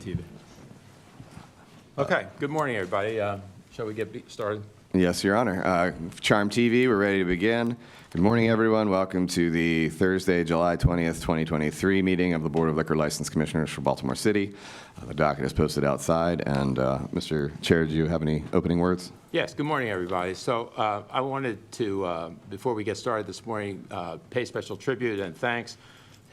TV. Okay, good morning, everybody. Shall we get started? Yes, Your Honor. Charm TV, we're ready to begin. Good morning, everyone. Welcome to the Thursday, July 20th, 2023 meeting of the Board of Liquor License Commissioners for Baltimore City. The docket is posted outside, and Mr. Chair, do you have any opening words? Yes, good morning, everybody. So I wanted to, before we get started this morning, pay special tribute and thanks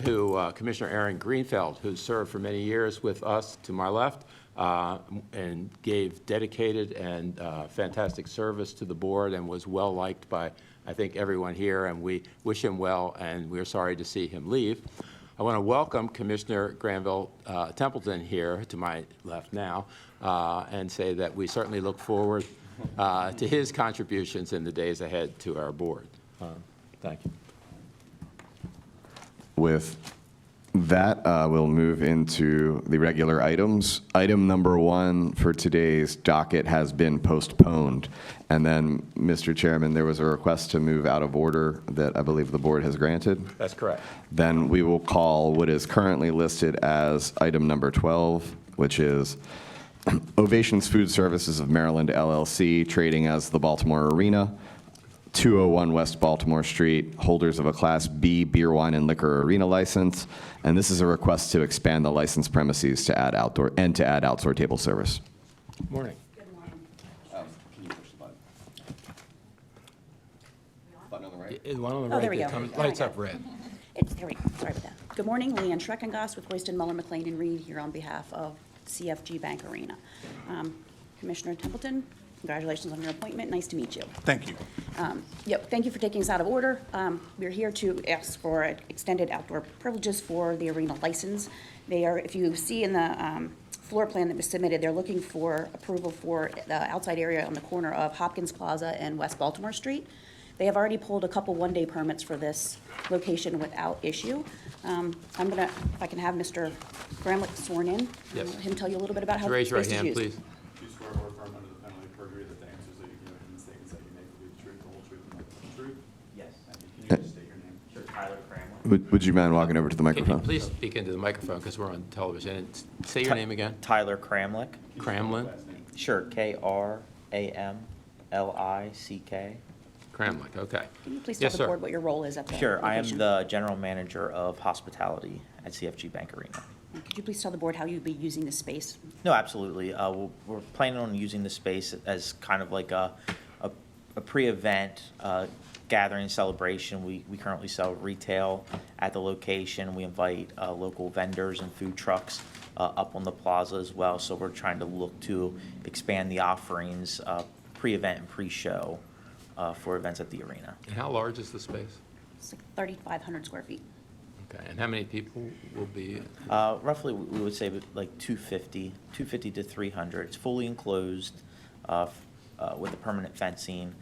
to Commissioner Aaron Greenfeld, who served for many years with us to my left and gave dedicated and fantastic service to the board and was well-liked by, I think, everyone here, and we wish him well, and we're sorry to see him leave. I want to welcome Commissioner Granville Templeton here to my left now and say that we certainly look forward to his contributions in the days ahead to our board. Thank you. With that, we'll move into the regular items. Item number 1 for today's docket has been postponed. And then, Mr. Chairman, there was a request to move out of order that I believe the board has granted. That's correct. Then we will call what is currently listed as item number 12, which is Ovations Food Services of Maryland, LLC, trading as the Baltimore Arena, 201 West Baltimore Street, holders of a Class B beer, wine, and liquor arena license. And this is a request to expand the licensed premises to add outdoor table service. Morning. Good morning. Can you push the button? Button on the right? Is one on the Oh, there right we that go. comes, Oh, I lights got up it. red? There we go. Sorry about that. Good morning, Leanne Schreckengoss with Royston, Muller, McLean, and Reed here on behalf of CFG Bank Arena. Commissioner Templeton, congratulations on your appointment. Nice to meet you. Thank you. Yep, thank you for taking us out of order. We're here to ask for extended outdoor privileges for the arena license. They are, if you see in the floor plan that was submitted, they're looking for approval for the outside area on the corner of Hopkins Plaza and West Baltimore Street. They have already pulled a couple one-day permits for this location without issue. I'm gonna, if I can have Mr. Gramlich sworn in. Yes. Let him tell you a little bit about how Raise the your space right is hand, used. please. Do you swear or affirm under the penalty of perjury that the answers that you give in these statements that you make will be the truth, the whole truth, and nothing but the truth? Yes. Thank you. Can you just state your name? Sure, Tyler Cramlin. Would you mind walking over to the Can you microphone? please speak into the microphone because we're on television? And say your name again. Tyler Cramlick. Cramlin? Sure, Kramlick. Cramlick, okay. Can you please tell Yes, the sir. board what your role is at the Sure, I am location? the general manager of hospitality at CFG Bank Arena. Could you please tell the board how you'd be using the space? No, absolutely. We're planning on using the space as kind of like a pre-event gathering celebration. We currently sell retail at the location. We invite local vendors and food trucks up on the plaza as well. So we're trying to look to expand the offerings pre-event and pre-show for events at the arena. And how large is the space? It's like 3,500 square feet. Okay, and how many people will be? Roughly, we would say like 250 to 300. It's fully enclosed with the permanent fencing.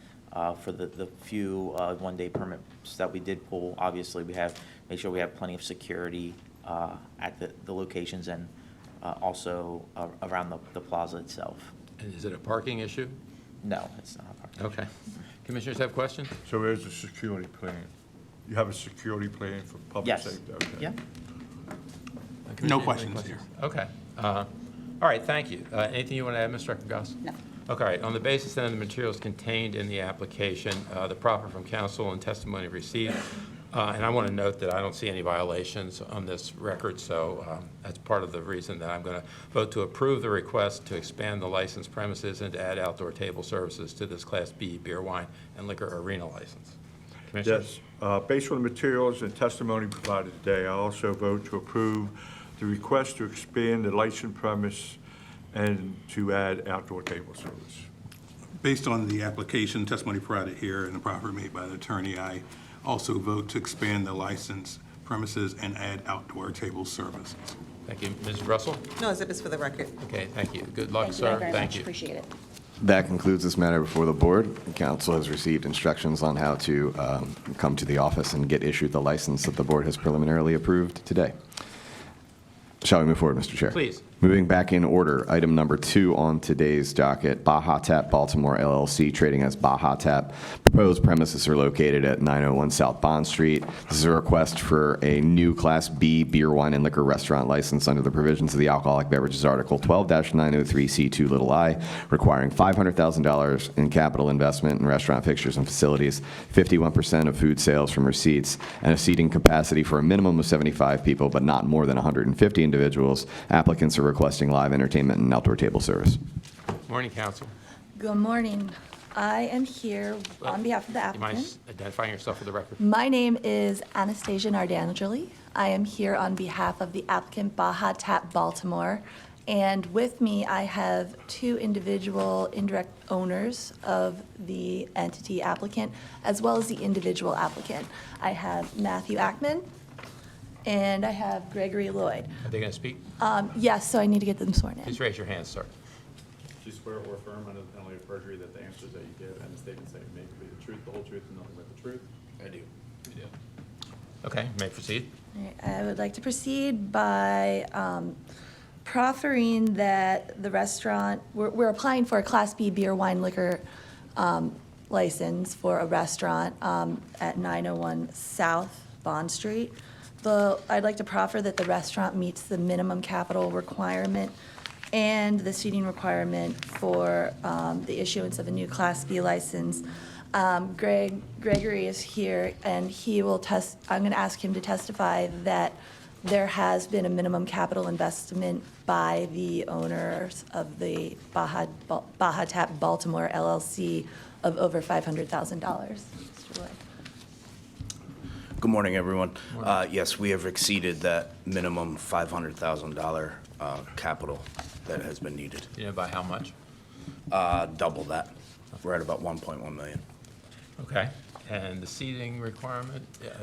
For the few one-day permits that we did pull, obviously, make sure we have plenty of security at the locations and also around the plaza itself. And is it a parking issue? No, it's not. Okay. Commissioners have questions? So there's a security plan. You have a security plan for public Yes. safety? Okay. Yeah. Commissioner, any questions here. Okay. All right, thank you. Anything you want to add, Mr. Goss? No. Okay, on the basis then of the materials contained in the application, the proffer from counsel and testimony received, and I want to note that I don't see any violations on this record, so that's part of the reason that I'm going to vote to approve the request to expand the licensed premises and to add outdoor table services to this Class B beer, wine, and liquor arena license. Commissioners? Yes. Based on the materials and testimony provided today, I also vote to approve the request to expand the licensed premise and to add outdoor table service. Based on the application testimony provided here and the proffer made by the attorney, I also vote to expand the license premises and add outdoor table services. Thank you. Ms. Russell? No, zip is for the record. Okay, thank you. Good luck, Thank you sir. very Thank much. you. Appreciate it. That concludes this matter before the board. Council has received instructions on how to come to the office and get issued the license that the board has preliminarily approved today. Shall we move forward, Mr. Chair? Please. Moving back in order, item number 2 on today's docket, Baja Tap Baltimore LLC, trading as Baja Tap. Proposed premises are located at 901 South Bond Street. This is a request for a new Class B beer, wine, and liquor restaurant license under the provisions of the Alcoholic Beverages Article 12-903C2 requiring $500,000 in capital investment in restaurant fixtures and facilities, 51% of food sales from receipts, and a seating capacity for a minimum of 75 people, but not more than 150 individuals. Applicants are requesting live entertainment and outdoor table service. Morning, council. Good morning. I am here on behalf of the You mind applicant. identifying yourself for the record? My name is Anastasia Nardangeli. I am here on behalf of the applicant Baja Tap Baltimore. And with me, I have 2 individual indirect owners of the entity applicant, as well as the individual applicant. I have Matthew Ackman, and I have Gregory Lloyd. Are they going to speak? Yes, so I need to get them sworn in. Please raise your hand, sir. Do you swear or affirm under the penalty of perjury that the answers that you give and the statements that you make will be the truth, the whole truth, and nothing but the truth? I do. You do. Okay, you may proceed. All right, I would like to proceed by proffering that the restaurant, we're applying for a Class B beer, wine, liquor license for a restaurant at 901 South Bond Street. I'd like to proffer that the restaurant meets the minimum capital requirement and the seating requirement for the issuance of a new Class B license. Gregory is here, and I'm going to ask him to testify that there has been a minimum capital investment by the owners of the Baja Tap Baltimore LLC of over $500,000. Mr. Lloyd. Good morning, everyone. Yes, we have exceeded that minimum $500,000 capital that has been needed. Do you know by how much? Double that. We're at about 1.1 million. Okay. And the seating requirement,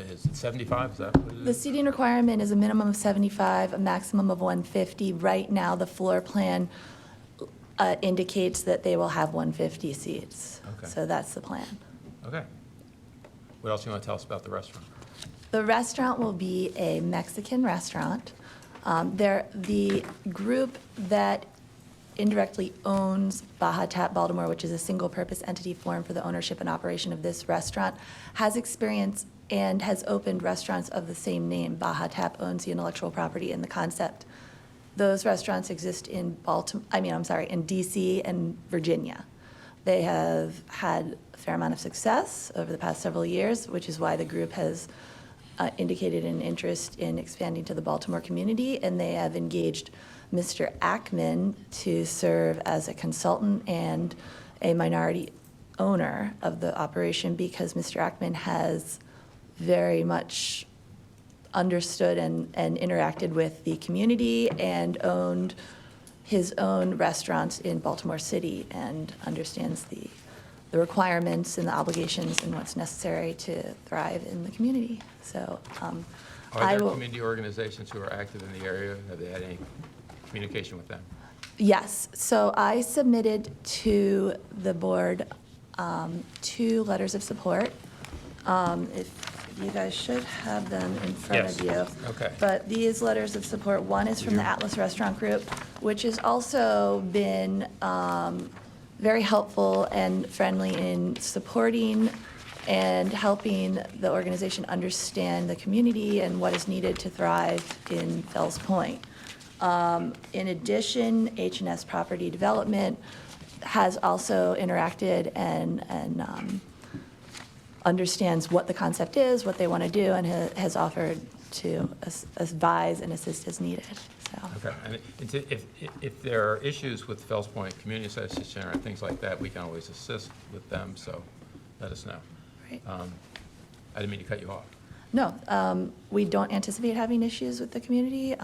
is it 75? Is that what it The is? seating requirement is a minimum of 75, a maximum of 150. Right now, the floor plan indicates that they will have 150 seats. Okay. So that's the plan. Okay. What else do you want to tell us about the restaurant? The restaurant will be a Mexican restaurant. The group that indirectly owns Baja Tap Baltimore, which is a single-purpose entity formed for the ownership and operation of this restaurant, has experience and has opened restaurants of the same name. Baja Tap owns the intellectual property and the concept. Those restaurants exist in in DC and Virginia. They have had a fair amount of success over the past several years, which is why the group has indicated an interest in expanding to the Baltimore community, and they have engaged Mr. Ackman to serve as a consultant and a minority owner of the operation because Mr. Ackman has very much understood and interacted with the community and owned his own restaurants in Baltimore City and understands the requirements and the obligations and what's necessary to thrive in the community. So Are I there will. community organizations who are active in the area? Have they had any communication with them? Yes, so I submitted to the board 2 letters of support. If you guys should have them in front of you. Yes, okay. But these letters of support, one is from the Atlas Restaurant Group, which has also been very helpful and friendly in supporting and helping the organization understand the community and what is needed to thrive in Fells Point. In addition, H&S Property Development has also interacted and understands what the concept is, what they want to do, and has offered to advise and assist as needed. So, Okay. And if there are issues with Fells Point Community Association or things like that, we can always assist with them, so let us know. Right. I didn't mean to cut you off. No, we don't anticipate having issues with the community.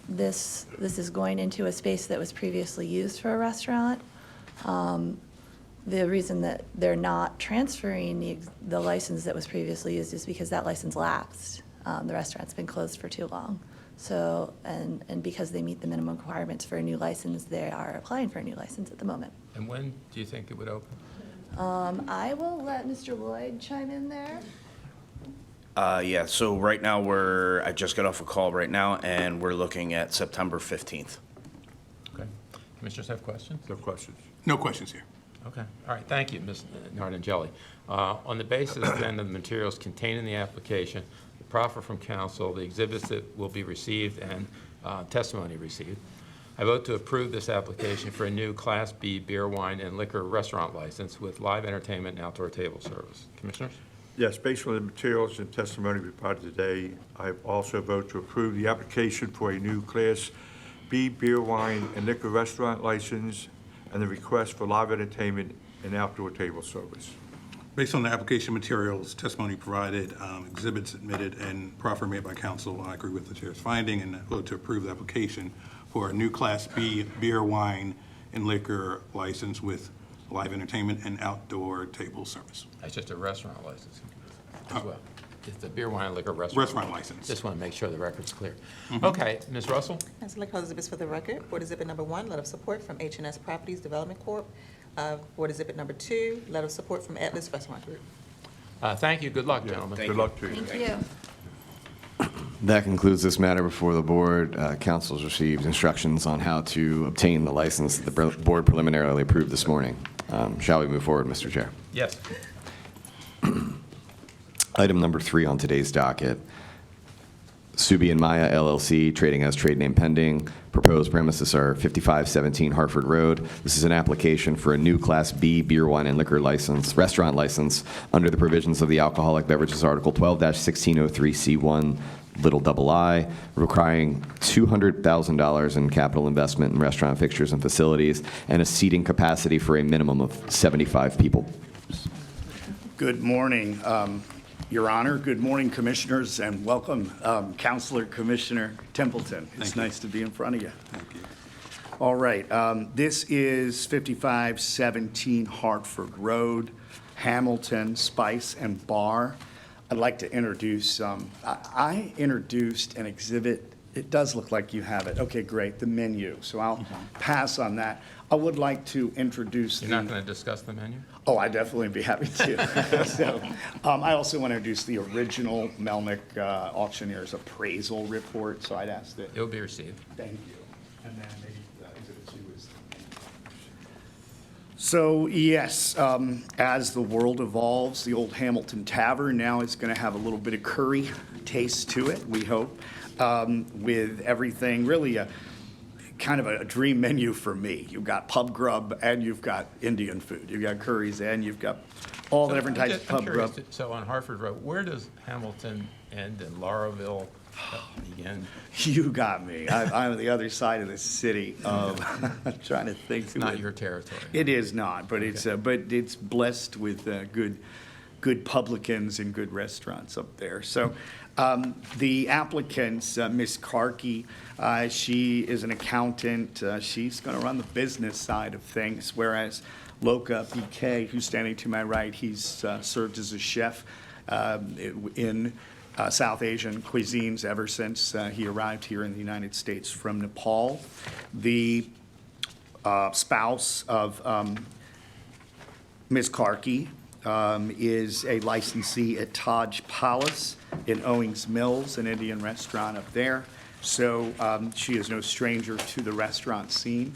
This is going into a space that was previously used for a restaurant. The reason that they're not transferring the license that was previously used is because that license lapsed. The restaurant's been closed for too long. So, and because they meet the minimum requirements for a new license, they are applying for a new license at the moment. And when do you think it would open? I will let Mr. Lloyd chime in there. Yeah, so right now I just got off a call right now, and we're looking at September 15th. Okay. Commissioners have questions? No questions. No questions here. Okay, all right, thank you, Ms. Nardangeli. On the basis then of the materials contained in the application, the proffer from council, the exhibits that will be received, and testimony received, I vote to approve this application for a new Class B beer, wine, and liquor restaurant license with live entertainment and outdoor table service. Commissioners? Yes, based on the materials and testimony provided today, I also vote to approve the application for a new Class B beer, wine, and liquor restaurant license and the request for live entertainment and outdoor table service. Based on the application materials, testimony provided, exhibits submitted, and proffer made by council, I agree with the chair's finding and vote to approve the application for a new Class B beer, wine, and liquor license with live entertainment and outdoor table service. That's just a restaurant license as well. It's the beer, wine, and liquor restaurant. Restaurant license. Just want to make sure the record's clear. Okay, Ms. Russell? I'd like to call exhibits for the record. Board Exhibit number 1, letter of support from H&S Properties Development Corp. Board Exhibit number 2, letter of support from Atlas Restaurant Group. Thank you, good luck, gentlemen. Good luck to you. Thank you. That concludes this matter before the board. Council has received instructions on how to obtain the license that the board preliminarily approved this morning. Shall we move forward, Mr. Chair? Yes. Item number 3 on today's docket, Subi and Maya LLC, trading as trade name pending. Proposed premises are 5517 Hartford Road. This is an application for a new Class B beer, wine, and liquor license, restaurant license, under the provisions of the Alcoholic Beverages Article 12-1603C1, little double I, requiring $200,000 in capital investment in restaurant fixtures and facilities, and a seating capacity for a minimum of 75 people. Good morning, Your Honor. Good morning, Commissioners, and welcome, Counselor Commissioner Templeton. It's nice to be in front of you. Thank you. All right, this is 5517 Hartford Road, Hamilton Spice and Bar. I'd like to introduce, I introduced an exhibit. It does look like you have it. Okay, great, the menu. So I'll pass on that. I would like to introduce You're not going to discuss the menu? Oh, I'd definitely be happy to. So, I also want to introduce the original Melnick Auctioneer's appraisal report, so I'd ask that. It will be received. Thank you. And then maybe exhibit 2 is. So, yes, as the world evolves, the old Hamilton Tavern now is going to have a little bit of curry taste to it, we hope, with everything, really kind of a dream menu for me. You've got pub grub and you've got Indian food. You've got curries and you've got all the different types of pub grub. So on Hartford Road, where does Hamilton end and Lauraville begin? You got me. I'm on the other side of the city. I'm trying to think. It's not your territory. It is not, but it's blessed with good publicans and good restaurants up there. So the applicant, Ms. Karki, she is an accountant. She's going to run the business side of things, whereas Loka BK, who's standing to my right, he's served as a chef in South Asian cuisines ever since he arrived here in the United States from Nepal. The spouse of Ms. Karki is a licensee at Taj Palace in Owings Mills, an Indian restaurant up there. So she is no stranger to the restaurant scene.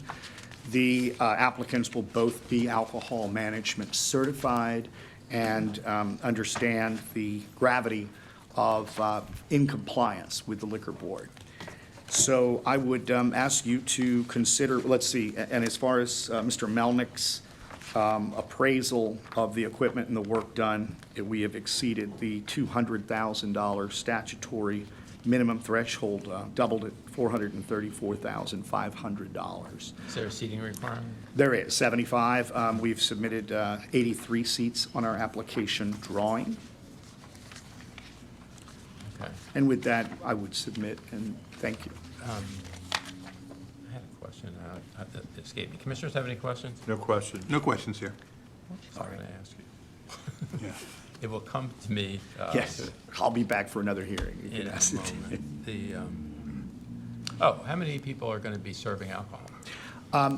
The applicants will both be alcohol management certified and understand the gravity of in compliance with the liquor board. So I would ask you to consider, let's see, and as far as Mr. Melnick's appraisal of the equipment and the work done, we have exceeded the $200,000 statutory minimum threshold, doubled at $434,500. Is there a seating requirement? There is 75. We've submitted 83 seats on our application drawing. Okay. And with that, I would submit and thank you. I had a question. It escaped me. Commissioners have any questions? No questions. No questions here. I'm going to ask you. Yeah. It will come to me. Yes, I'll be back for another hearing. You In can a ask it. moment. How many people are going to be serving alcohol?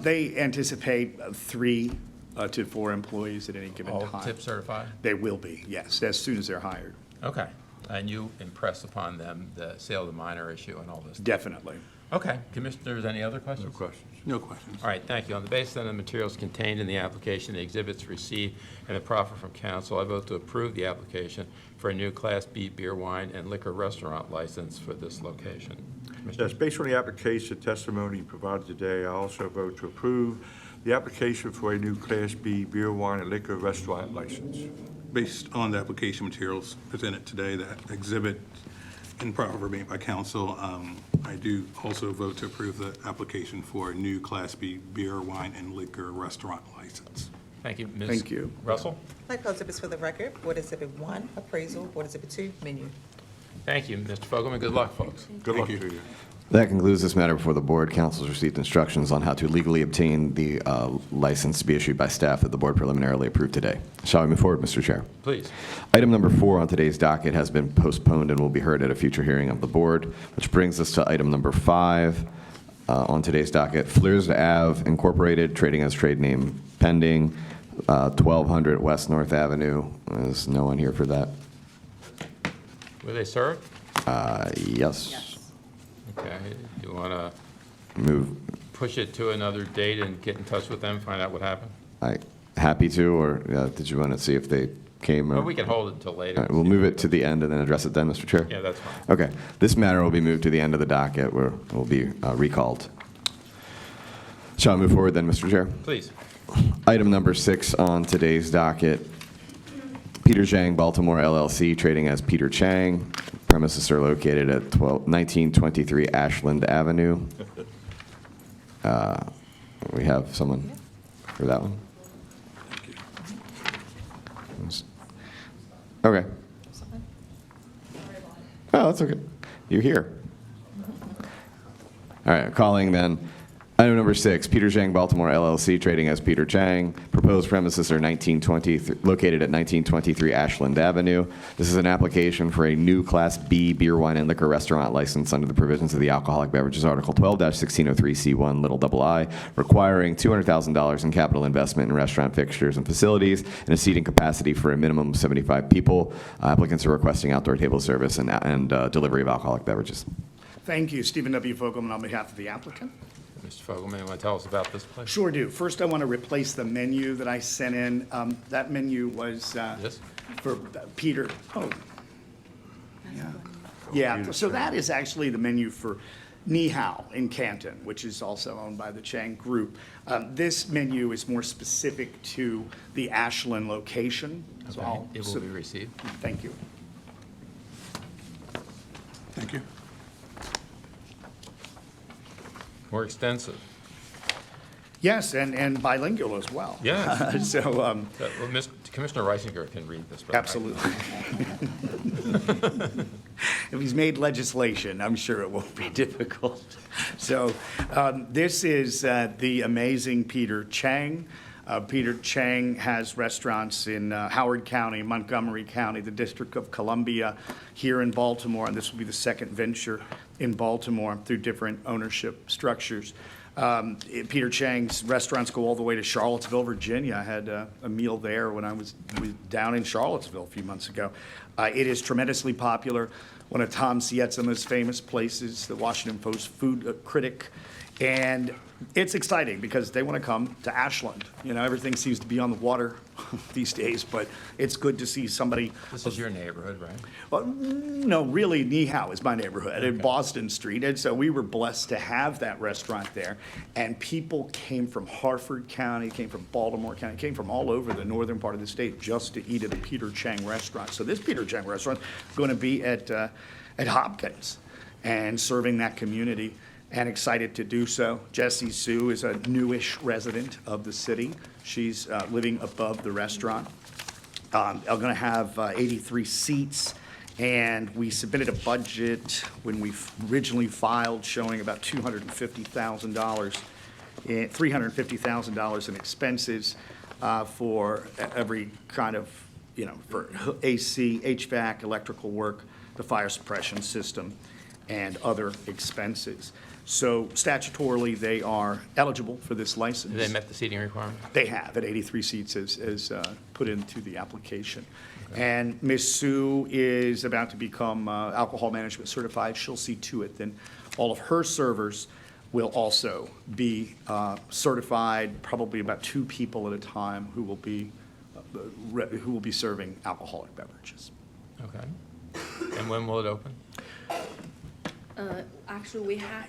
They anticipate 3 to 4 employees at any given All time. tip certified? They will be, yes, as soon as they're hired. Okay. And you impress upon them the sale of the minor issue and all this? Definitely. Okay, Commissioners, any other No questions? questions. No questions. All right, thank you. On the basis of the materials contained in the application, the exhibits received, and the proffer from council, I vote to approve the application for a new Class B beer, wine, and liquor restaurant license for this location. Commissioner? Yes, based on the application testimony provided today, I also vote to approve the application for a new Class B beer, wine, and liquor restaurant license. Based on the application materials presented today, that exhibit and proffer made by council, I do also vote to approve the application for a new Class B beer, wine, and liquor restaurant license. Thank you. Ms. Thank you. Russell? I'd like to call exhibits for the record. Board Exhibit 1, appraisal. Board Exhibit 2, menu. Thank you, Mr. Fogelman. Good luck, folks. Good luck Thank to you. you. That concludes this matter before the board. Council has received instructions on how to legally obtain the license to be issued by staff that the board preliminarily approved today. Shall we move forward, Mr. Chair? Please. Item number 4 on today's docket has been postponed and will be heard at a future hearing of the board, which brings us to item number 5 on today's docket, Flirs Ave Incorporated, trading as trade name pending, 1200 West North Avenue. There's no one here for that. Were they served? Yes. Okay. Do you want to Move. push it to another date and get in touch with them, find out what happened? Happy to, or did you want to see if they came? Or we can hold it until later. All right, we'll move it to the end and then address it then, Mr. Chair? Yeah, that's fine. Okay. This matter will be moved to the end of the docket where it will be recalled. Shall I move forward then, Mr. Chair? Please. Item number 6 on today's docket, Peter Chang Baltimore LLC, trading as Peter Chang. Premises are located at 1923 Ashland Avenue. We have someone for that one? Okay. Oh, that's okay. You're here. All right, calling then. Item number 6, Peter Chang Baltimore LLC, trading as Peter Chang. Proposed premises are located at 1923 Ashland Avenue. This is an application for a new Class B beer, wine, and liquor restaurant license under the provisions of the Alcoholic Beverages Article 12-1603C1 little I, requiring $200,000 in capital investment in restaurant fixtures and facilities and a seating capacity for a minimum of 75 people. Applicants are requesting outdoor table service and delivery of alcoholic beverages. Thank you. Stephen W. Fogelman on behalf of the applicant. Mr. Fogelman, you want to tell us about this place? Sure do. First, I want to replace the menu that I sent in. That menu was Yes? for Peter. Oh. Yeah, so that is actually the menu for Ni Hao in Canton, which is also owned by the Chang Group. This menu is more specific to the Ashland location. So Okay. I'll It will be received. Thank you. Thank you. More extensive. Yes, and bilingual as well. Yes. So, Well, Commissioner Reisinger can read this. but I- absolutely. If he's made legislation, I'm sure it won't be difficult. So this is the amazing Peter Chang. Peter Chang has restaurants in Howard County, Montgomery County, the District of Columbia, here in Baltimore, and this will be the second venture in Baltimore through different ownership structures. Peter Chang's restaurants go all the way to Charlottesville, Virginia. I had a meal there when I was down in Charlottesville a few months ago. It is tremendously popular, one of Tom Sietzima's famous places, the Washington Post food critic. And it's exciting because they want to come to Ashland. You know, everything seems to be on the water these days, but it's good to see somebody. This is your neighborhood, right? Well, no, really, Ni Hao is my neighborhood in Boston Street, and so we were blessed to have that restaurant there. And people came from Harford County, came from Baltimore County, came from all over the northern part of the state just to eat at the Peter Chang restaurant. So this Peter Chang restaurant is going to be at Hopkins and serving that community. And excited to do so. Jessie Sue is a newish resident of the city. She's living above the restaurant. I'm going to have 83 seats, and we submitted a budget when we originally filed showing about $350,000 in expenses for every kind of, for AC, HVAC, electrical work, the fire suppression system, and other expenses. So statutorily, they are eligible for this license. They met the seating requirement? They have, at 83 seats as put into the application. And Ms. Sue is about to become alcohol management certified. She'll see to it then all of her servers will also be certified, probably about 2 people at a time who will be serving alcoholic beverages. Okay. And when will it open? Actually, we had,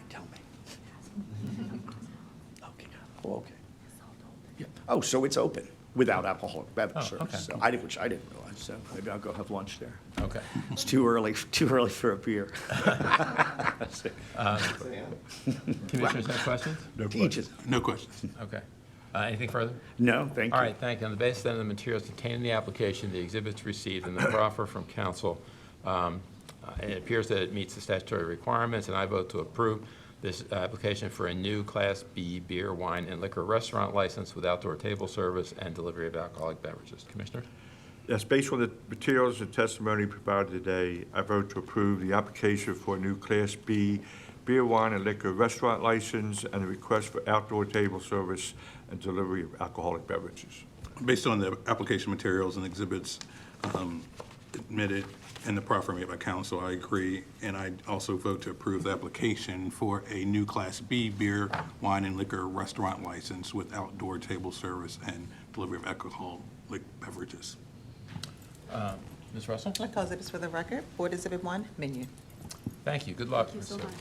Oh, so it's open without alcoholic beverage Oh, service. okay. So which I didn't realize, so maybe I'll go have lunch there. Okay. It's too early for a beer. Commissioners have questions? Teaches. No questions. Okay. Anything further? No, thank you. All right, thank you. On the basis then of the materials contained in the application, the exhibits received, and the proffer from council, it appears that it meets the statutory requirements, and I vote to approve this application for a new Class B beer, wine, and liquor restaurant license with outdoor table service and delivery of alcoholic beverages. Commissioner? Yes, based on the materials and testimony provided today, I vote to approve the application for a new Class B beer, wine, and liquor restaurant license and the request for outdoor table service and delivery of alcoholic beverages. Based on the application materials and exhibits admitted and the proffer made by council, I agree, and I also vote to approve the application for a new Class B beer, wine, and liquor restaurant license with outdoor table service and delivery of alcoholic beverages. Ms. Russell? I'll call exhibits for the record. Board Exhibit 1, menu. Thank you. Good luck. thank you Ms. so much.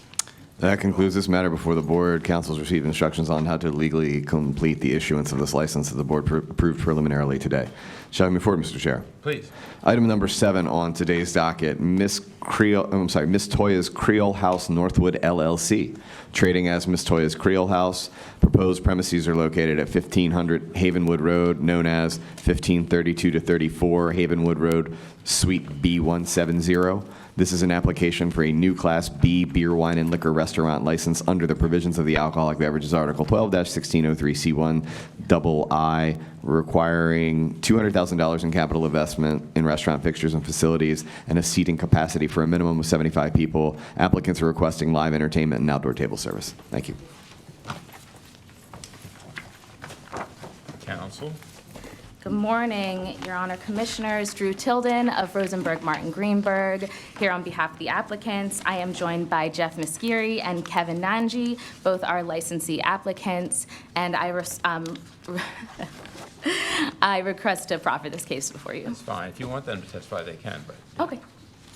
That concludes this matter before the board. Council's received instructions on how to legally complete the issuance of this license that the board approved preliminarily today. Shall I move forward, Mr. Chair? Please. Item number 7 on today's docket, Miss Toya's Creole House Northwood LLC, trading as Miss Toya's Creole House. Proposed premises are located at 1500 Havenwood Road, known as 1532 to 34 Havenwood Road, Suite B170. This is an application for a new Class B beer, wine, and liquor restaurant license under the provisions of the Alcoholic Beverages Article 12-1603C1 II, requiring $200,000 in capital investment in restaurant fixtures and facilities and a seating capacity for a minimum of 75 people. Applicants are requesting live entertainment and outdoor table service. Thank you. Council? Good morning, Your Honor Commissioners. Drew Tilden of Rosenberg Martin Greenberg, here on behalf of the applicants. I am joined by Jeff Miskiri and Kevin Nanji, both are licensee applicants, and I request to proffer this case before you. That's fine. If you want them to testify, they can, but Okay.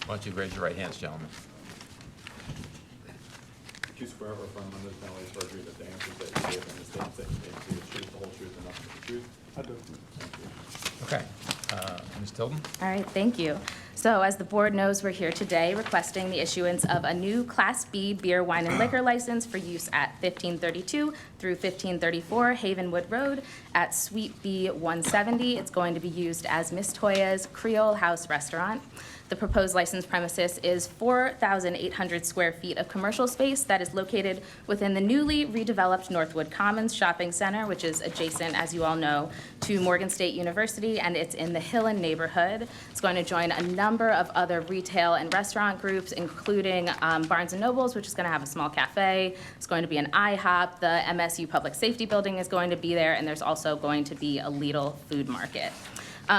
why don't you raise your right hands, gentlemen? Do you swear or affirm under the penalty of perjury that the answers that you give and the statements that you make will be the truth, the whole truth, and nothing but the truth? I do. Thank you. Okay. Ms. Tilden? All right, thank you. So as the board knows, we're here today requesting the issuance of a new Class B beer, wine, and liquor license for use at 1532 through 1534 Havenwood Road at Suite B170. It's going to be used as Miss Toya's Creole House Restaurant. The proposed license premises is 4,800 square feet of commercial space that is located within the newly redeveloped Northwood Commons Shopping Center, which is adjacent, as you all know, to Morgan State University, and it's in the Hillen neighborhood. It's going to join a number of other retail and restaurant groups, including Barnes & Nobles, which is going to have a small cafe. It's going to be an IHOP. The MSU Public Safety Building is going to be there, and there's also going to be a Lidl food market.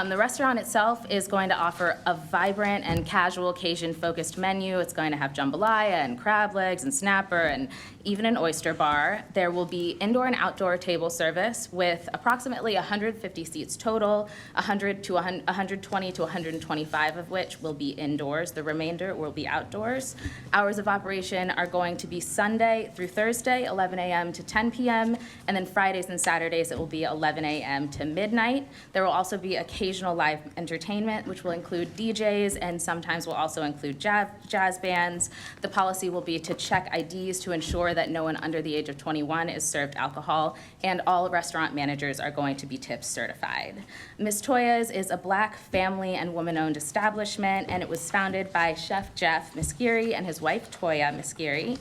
The restaurant itself is going to offer a vibrant and casual occasion-focused menu. It's going to have jambalaya and crab legs and snapper and even an oyster bar. There will be indoor and outdoor table service with approximately 150 seats total, 120 to 125 of which will be indoors. The remainder will be outdoors. Hours of operation are going to be Sunday through Thursday, 11 a.m. to 10 p.m., and then Fridays and Saturdays it will be 11 a.m. to midnight. There will also be occasional live entertainment, which will include DJs and sometimes will also include jazz bands. The policy will be to check IDs to ensure that no one under the age of 21 is served alcohol, and all restaurant managers are going to be TIPS certified. Miss Toya's is a Black family and woman-owned establishment, and it was founded by Chef Jeff Miskiri and his wife Toya Miskiri.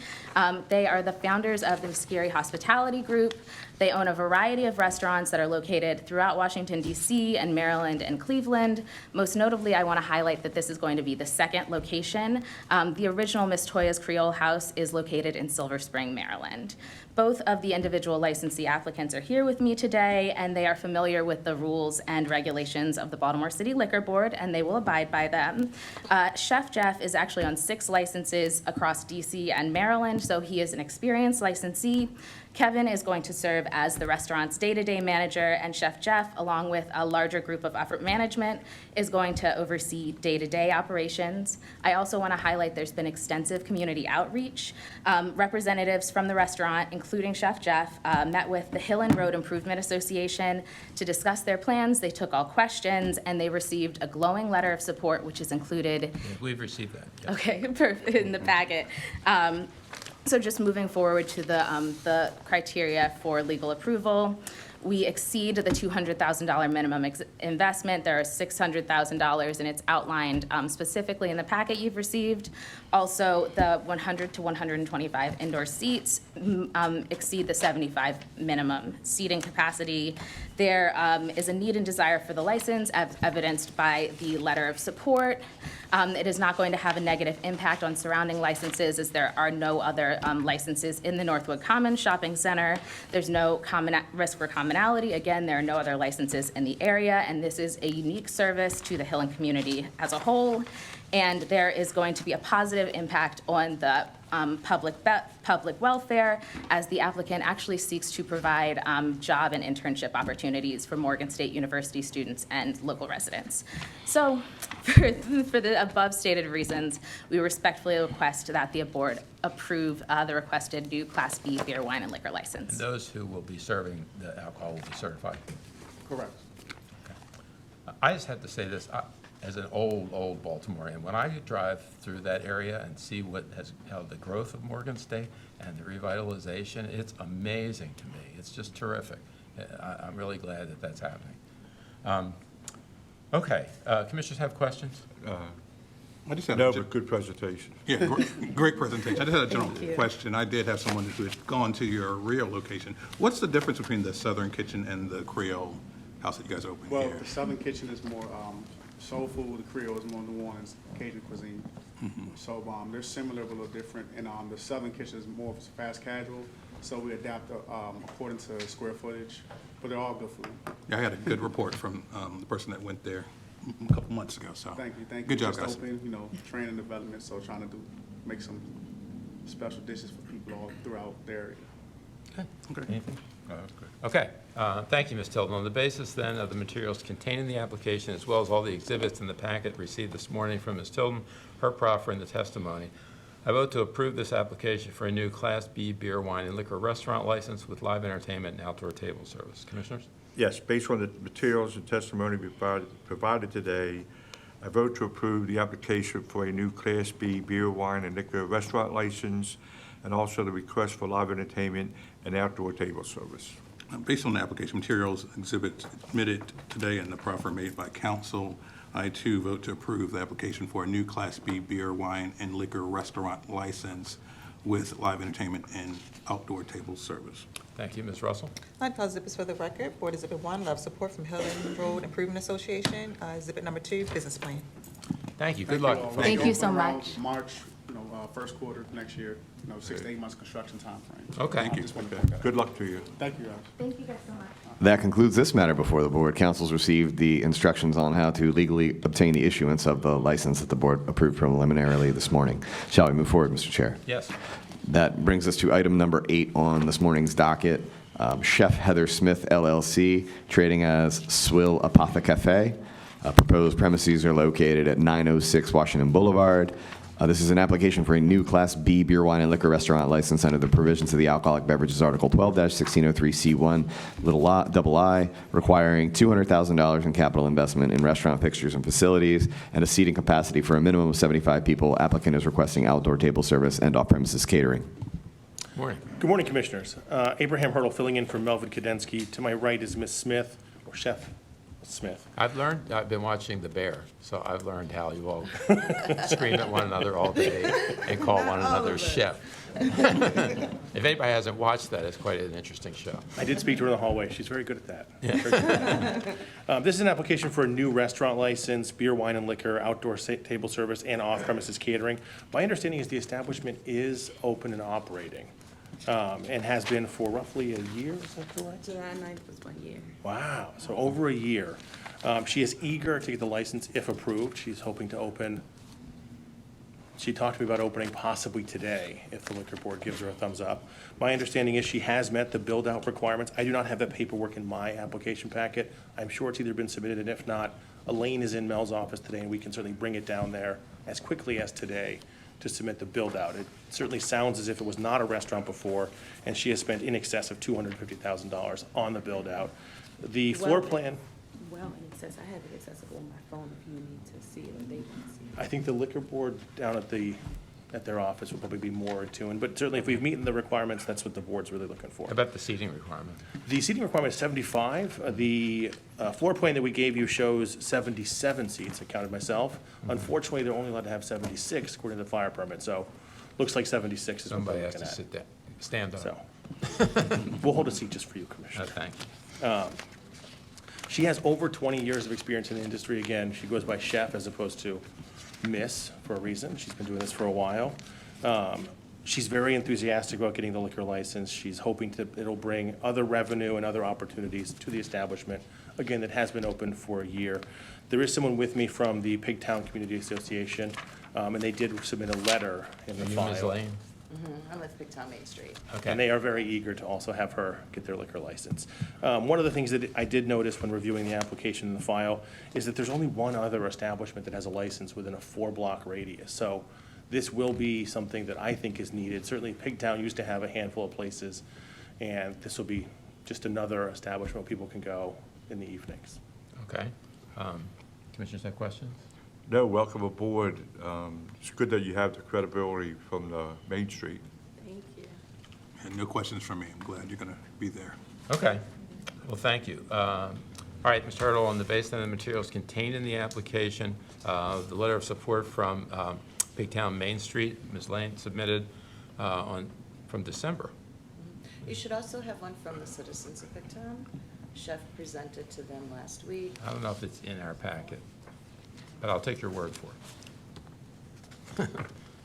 They are the founders of the Miskiri Hospitality Group. They own a variety of restaurants that are located throughout Washington, D.C., and Maryland and Cleveland. Most notably, I want to highlight that this is going to be the second location. The original Miss Toya's Creole House is located in Silver Spring, Spring, Maryland. Both of the individual licensee applicants are here with me today, and they are familiar with the rules and regulations of the Baltimore City Liquor Board, and they will abide by them. Chef Jeff is actually on 6 licenses across DC and Maryland, so he is an experienced licensee. Kevin is going to serve as the restaurant's day-to-day manager, and Chef Jeff, along with a larger group of upper management, is going to oversee day-to-day operations. I also want to highlight there's been extensive community outreach. Representatives from the restaurant, including Chef Jeff, met with the Hill and Road Improvement Association to discuss their plans. They took all questions, and they received a glowing letter of support, which is included We've received that. yes. Okay, perfect, in the packet. So just moving forward to the criteria for legal approval, we exceed the $200,000 minimum investment. There are $600,000, and it's outlined specifically in the packet you've received. Also, the 100 to 125 indoor seats exceed the 75 minimum seating capacity. There is a need and desire for the license, as evidenced by the letter of support. It is not going to have a negative impact on surrounding licenses, as there are no other licenses in the Northwood Commons Shopping Center. There's no risk for commonality. Again, there are no other licenses in the area, and this is a unique service to the Hillen community as a whole. And there is going to be a positive impact on the public welfare, as the applicant actually seeks to provide job and internship opportunities for Morgan State University students and local residents. So for the above stated reasons, we respectfully request that the board approve the requested new Class B beer, wine, and liquor And license. those who will be serving the alcohol will be certified. Correct. I just have to say this, as an old Baltimorean, when I drive through that area and see how the growth of Morgan State and the revitalization, it's amazing to me. It's just terrific. I'm really glad that that's happening. Okay, commissioners have questions? I just had No, a but good presentation. Yeah, great presentation. I just had a general question. I did have someone who had gone to your real location. What's the difference between the Southern Kitchen and the Creole house that you guys opened Well, here? the Southern Kitchen is more soul food. The Creole is more New Orleans Cajun cuisine. So they're similar but a little different. And the Southern Kitchen is more fast casual. So we adapt according to square footage. But they're all good food. Yeah, I had a good report from the person that went there a couple months ago, so. Thank you. Good job, Just guys. open, training development. So trying to make some special dishes for people all throughout the area. Anything? Okay, thank you, Ms. Tilden. On the basis then of the materials contained in the application, as well as all the exhibits in the packet received this morning from Ms. Tilden, her proffer, and the testimony, I vote to approve this application for a new Class B beer, wine, and liquor restaurant license with live entertainment and outdoor table service. Commissioners? Yes, based on the materials and testimony provided today, I vote to approve the application for a new Class B beer, wine, and liquor restaurant license, and also the request for live entertainment and outdoor table service. Based on the application materials exhibits admitted today and the proffer made by council, I too vote to approve the application for a new Class B beer, wine, and liquor restaurant license with live entertainment and outdoor table service. Thank you, Ms. Russell. I'd call exhibits for the record. Board Exhibit 1, letter of support from Hill and Road Improvement Association. Exhibit number 2, business plan. Thank you. Good luck. Thank you so Open around much. March, first quarter next year. 6 to 8 months construction timeframe. Okay. I Thank you. just wanted to point that out. Good luck to you. Thank you, guys. Thank you guys so much. That concludes this matter before the board. Council's received the instructions on how to legally obtain the issuance of the license that the board approved preliminarily this morning. Shall we move forward, Mr. Chair? Yes. That brings us to item number 8 on this morning's docket. Chef Heather Smith, LLC, trading as Swill Apothecafe. Proposed premises are located at 906 Washington Boulevard. This is an application for a new Class B beer, wine, and liquor restaurant license under the provisions of the Alcoholic Beverages Article 12-1603C1, double I, requiring $200,000 in capital investment in restaurant fixtures and facilities and a seating capacity for a minimum of 75 people. Applicant is requesting outdoor table service and off-premises catering. Morning. Good morning, Commissioners. Abraham Hurdle filling in for Melvin Kadensky. To my right is Ms. Smith, or Chef Smith. I've been watching The Bear, so I've learned how you all scream at one another all day and call one another chef. If anybody hasn't watched that, it's quite an interesting show. I did speak to her in the hallway. She's very good at that. Very good at that. This is an application for a new restaurant license, beer, wine, and liquor, outdoor table service, and off-premises catering. My understanding is the establishment is open and operating. and has been for roughly a year, is that correct? July 9th was 1 year. Wow, so over a year. She is eager to get the license if approved. She's hoping to open, she talked to me about opening possibly today if the liquor board gives her a thumbs up. My understanding is she has met the build-out requirements. I do not have that paperwork in my application packet. I'm sure it's either been submitted, and if not, Elaine is in Mel's office today, and we can certainly bring it down there as quickly as today to submit the build-out. It certainly sounds as if it was not a restaurant before, and she has spent in excess of $250,000 on the build-out. The floor plan, Well, in excess, I have it accessible on my phone if you need to see it or they want to see it. I think the liquor board down at their office will probably be more attuned, but certainly if we've meeten the requirements, that's what the board's really looking for. How about the seating requirement? The seating requirement is 75. The floor plan that we gave you shows 77 seats, I counted myself. Unfortunately, they're only allowed to have 76 according to the fire permit, so looks like 76 is what Somebody we're has looking to at. sit there, stand up. So, we'll hold a seat just for you, Commissioner. Thank you. She has over 20 years of experience in the industry. Again, she goes by chef as opposed to miss for a reason. She's been doing this for a while. She's very enthusiastic about getting the liquor license. She's hoping it'll bring other revenue and other opportunities to the establishment, again, that has been open for a year. There is someone with me from the Pigtown Community Association, and they did submit a letter in the Are you file. Ms. Lane? I live Pigtown Main Street. Okay. And they are very eager to also have her get their liquor license. One of the things that I did notice when reviewing the application in the file is that there's only one other establishment that has a license within a 4-block radius. So this will be something that I think is needed. Certainly Pigtown used to have a handful of places, and this will be just another establishment where people can go in the evenings. Okay. Commissioners have questions? No, welcome aboard. It's good that you have the credibility from Main Street. Thank you. And no questions from me. I'm glad you're going to be there. Okay. Well, thank you. All right, Mr. Hurdle, on the basis of the materials contained in the application, the letter of support from Pigtown Main Street, Ms. Lane submitted from December. You should also have one from the citizens of Pigtown. Chef presented to them last week. I don't know if it's in our packet, but I'll take your word for it.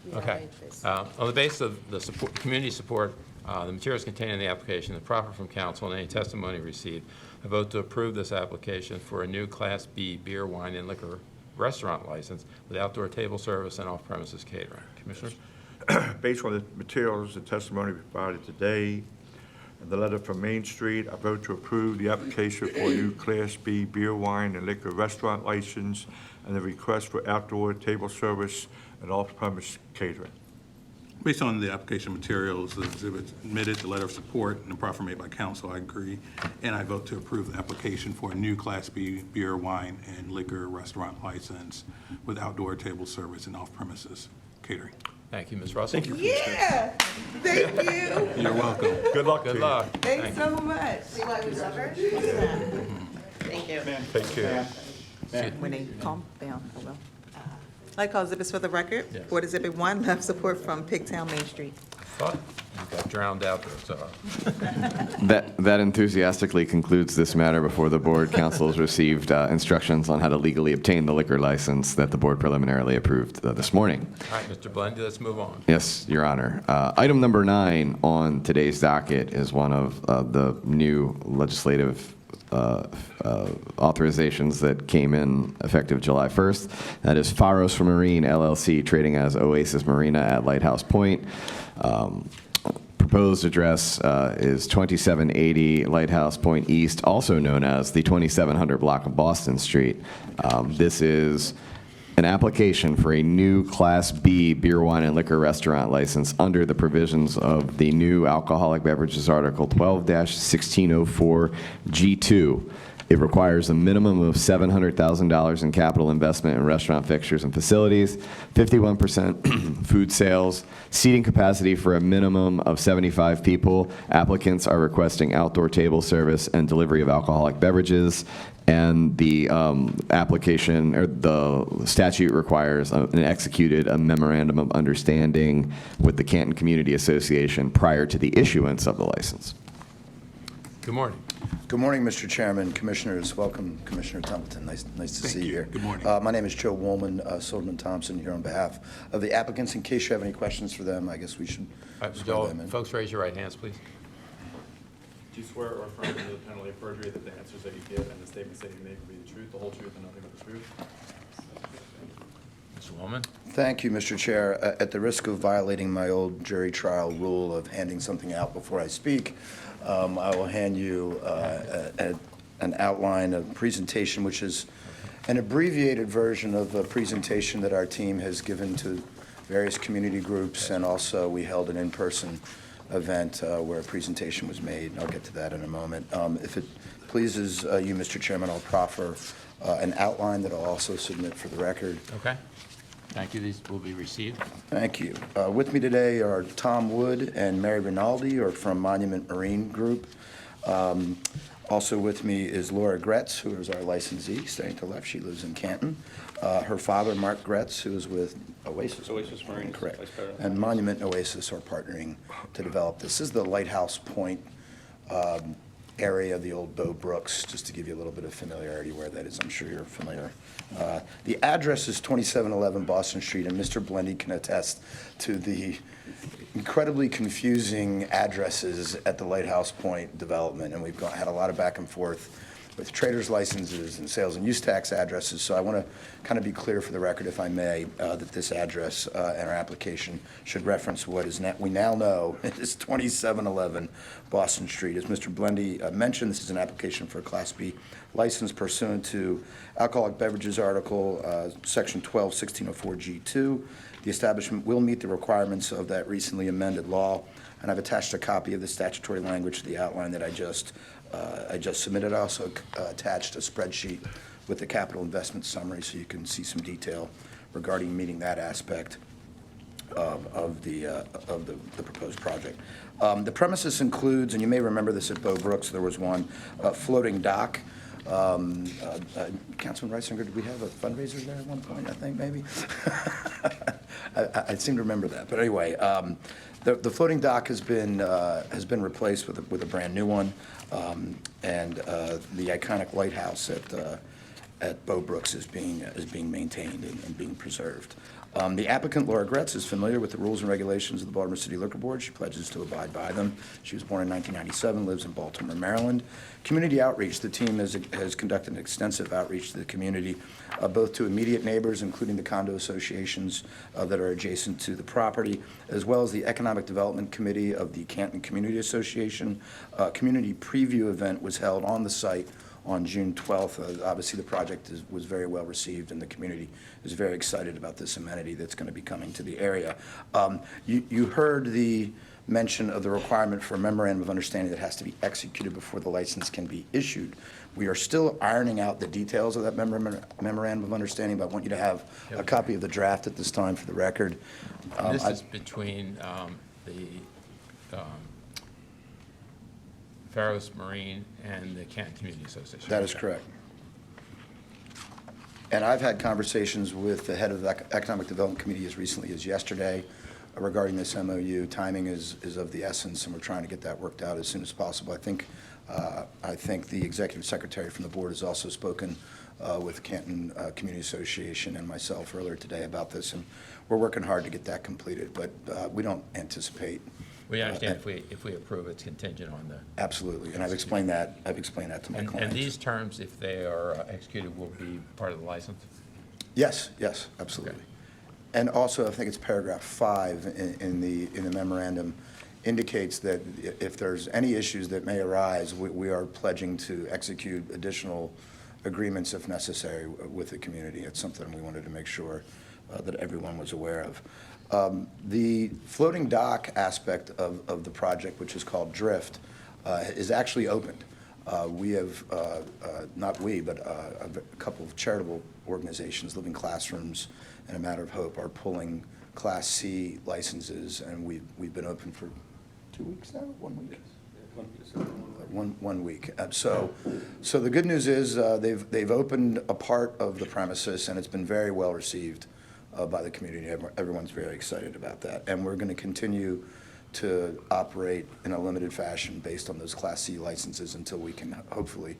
Yeah, Okay. On the basis of the support, community support, the materials contained in the application, the proffer from council, and any testimony received, I vote to approve this application for a new Class B beer, wine, and liquor restaurant license with outdoor table service and off-premises catering. Commissioners? Based on the materials and testimony provided today, and the letter from Main Street, I vote to approve the application for a new Class B beer, wine, and liquor restaurant license and the request for outdoor table service and off-premise catering. Based on the application materials, the exhibits admitted, the letter of support, and the proffer made by council, I agree. And I vote to approve the application for a new Class B beer, wine, and liquor restaurant license with outdoor table service and off-premises catering. Thank you, Ms. Russell. Thank you. Yeah, thank you. You're welcome. Good luck to Good you. luck. Thanks so much. See why we love her? Thank you. Take care. When they calm down, I will. I'd like to call exhibits for the record. Yes. Board Exhibit 1, love support from Pigtown Main Street. Thought you got drowned out there, so. That enthusiastically concludes this matter before the board. Council has received instructions on how to legally obtain the liquor license that the board preliminarily approved this morning. All right, Mr. Blendy, let's move on. Yes, Your Honor. Item number 9 on today's docket is one of the new legislative authorizations that came in effective July 1st. That is Faros Marine LLC, trading as Oasis Marina at Lighthouse Point. Proposed address is 2780 Lighthouse Point East, also known as the 2700 block of Boston Street. This is an application for a new Class B beer, wine, and liquor restaurant license under the provisions of the new Alcoholic Beverages Article 12-1604 G2. It requires a minimum of $700,000 in capital investment in restaurant fixtures and facilities, 51% food sales, seating capacity for a minimum of 75 people. Applicants are requesting outdoor table service and delivery of alcoholic beverages. And the application, or the statute requires an executed a memorandum of understanding with the Canton Community Association prior to the issuance of the license. Good morning. Good morning, Mr. Chairman, Commissioners. Welcome, Commissioner Templeton. Nice to see you here. Good morning. My name is Joe Woolman, Silverman Thompson, here on behalf of the applicants. In case you have any questions for them, I guess we should swear them in. Folks, raise your right hands, please. Do you swear or affirm under the penalty of perjury that the answers that you give and the statements that you make will be the truth, the whole truth, and nothing but the truth? Mr. Woolman? Thank you, Mr. Chair. At the risk of violating my old jury trial rule of handing something out before I speak, I will hand you an outline of presentation, which is an abbreviated version of a presentation that our team has given to various community groups, and also we held an in-person event where a presentation was made. I'll get to that in a moment. If it pleases you, Mr. Chairman, I'll proffer an outline that I'll also submit for the record. Okay. Thank you. These will be received. Thank you. With me today are Tom Wood and Mary Rinaldi, are from Monument Marine Group. Also with me is Laura Gretz, who is our licensee, staying to the left. She lives in Canton. Her father, Mark Gretz, who is with Oasis. Oasis Marine. Correct. Vice President. And Monument and Oasis are partnering to develop this. This is the Lighthouse Point area of the old Bow Brooks, just to give you a little bit of familiarity where that is. I'm sure you're familiar. The address is 2711 Boston Street, and Mr. Blendy can attest to the incredibly confusing addresses at the Lighthouse Point development, and we've had a lot of back and forth with traders' licenses and sales and use tax addresses. So I want to kind of be clear for the record, if I may, that this address and our application should reference what is we now know is 2711 Boston Street. As Mr. Blendy mentioned, this is an application for a Class B license pursuant to Alcoholic Beverages Article, Section 12-1604G2. The establishment will meet the requirements of that recently amended law, and I've attached a copy of the statutory language to the outline that I just submitted. I also attached a spreadsheet with the capital investment summary, so you can see some detail regarding meeting that aspect of the proposed project. The premises includes, and you may remember this at Bow Brooks, there was one floating dock. Councilman Reisinger, did we have a fundraiser there at one point, I think, maybe? I seem to remember that. But anyway, the floating dock has been replaced with a brand new one, and the iconic lighthouse at Bow Brooks is being maintained and being preserved. The applicant, Laura Gretz, is familiar with the rules and regulations of the Baltimore City Liquor Board. She pledges to abide by them. She was born in 1997, lives in Baltimore, Maryland. Community outreach, the team has conducted an extensive outreach to the community, both to immediate neighbors, including the condo associations that are adjacent to the property, as well as the Economic Development Committee of the Canton Community Association. A community preview event was held on the site on June 12th. Obviously, the project was very well received, and the community is very excited about this amenity that's going to be coming to the area. You heard the mention of the requirement for a memorandum of understanding that has to be executed before the license can be issued. We are still ironing out the details of that memorandum of understanding, but I want you to have a copy of the draft at this time for the record. This is between the Pharos Marine and the Canton Community Association. That is correct. And I've had conversations with the head of the Economic Development Committee as recently as yesterday regarding this MOU. Timing is of the essence, and we're trying to get that worked out as soon as possible. I think the executive secretary from the board has also spoken with Canton Community Association and myself earlier today about this, and we're working hard to get that completed, but we don't anticipate. We understand if we approve, it's contingent on the. Absolutely, and I've explained that to my clients. And these terms, if they are executed, will be part of the license? Yes, absolutely. Okay. And also, I think it's paragraph 5 in the memorandum indicates that if there's any issues that may arise, we are pledging to execute additional agreements if necessary with the community. It's something we wanted to make sure that everyone was aware of. The floating dock aspect of the project, which is called Drift, is actually opened. We have, not we, but a couple of charitable organizations, Living Classrooms and A Matter of Hope, are pulling Class C licenses, and we've been open for 2 weeks now, 1 week? 1 week. So the good news is they've opened a part of the premises, and it's been very well received by the community. Everyone's very excited about that. And we're going to continue to operate in a limited fashion based on those Class C licenses until we can hopefully,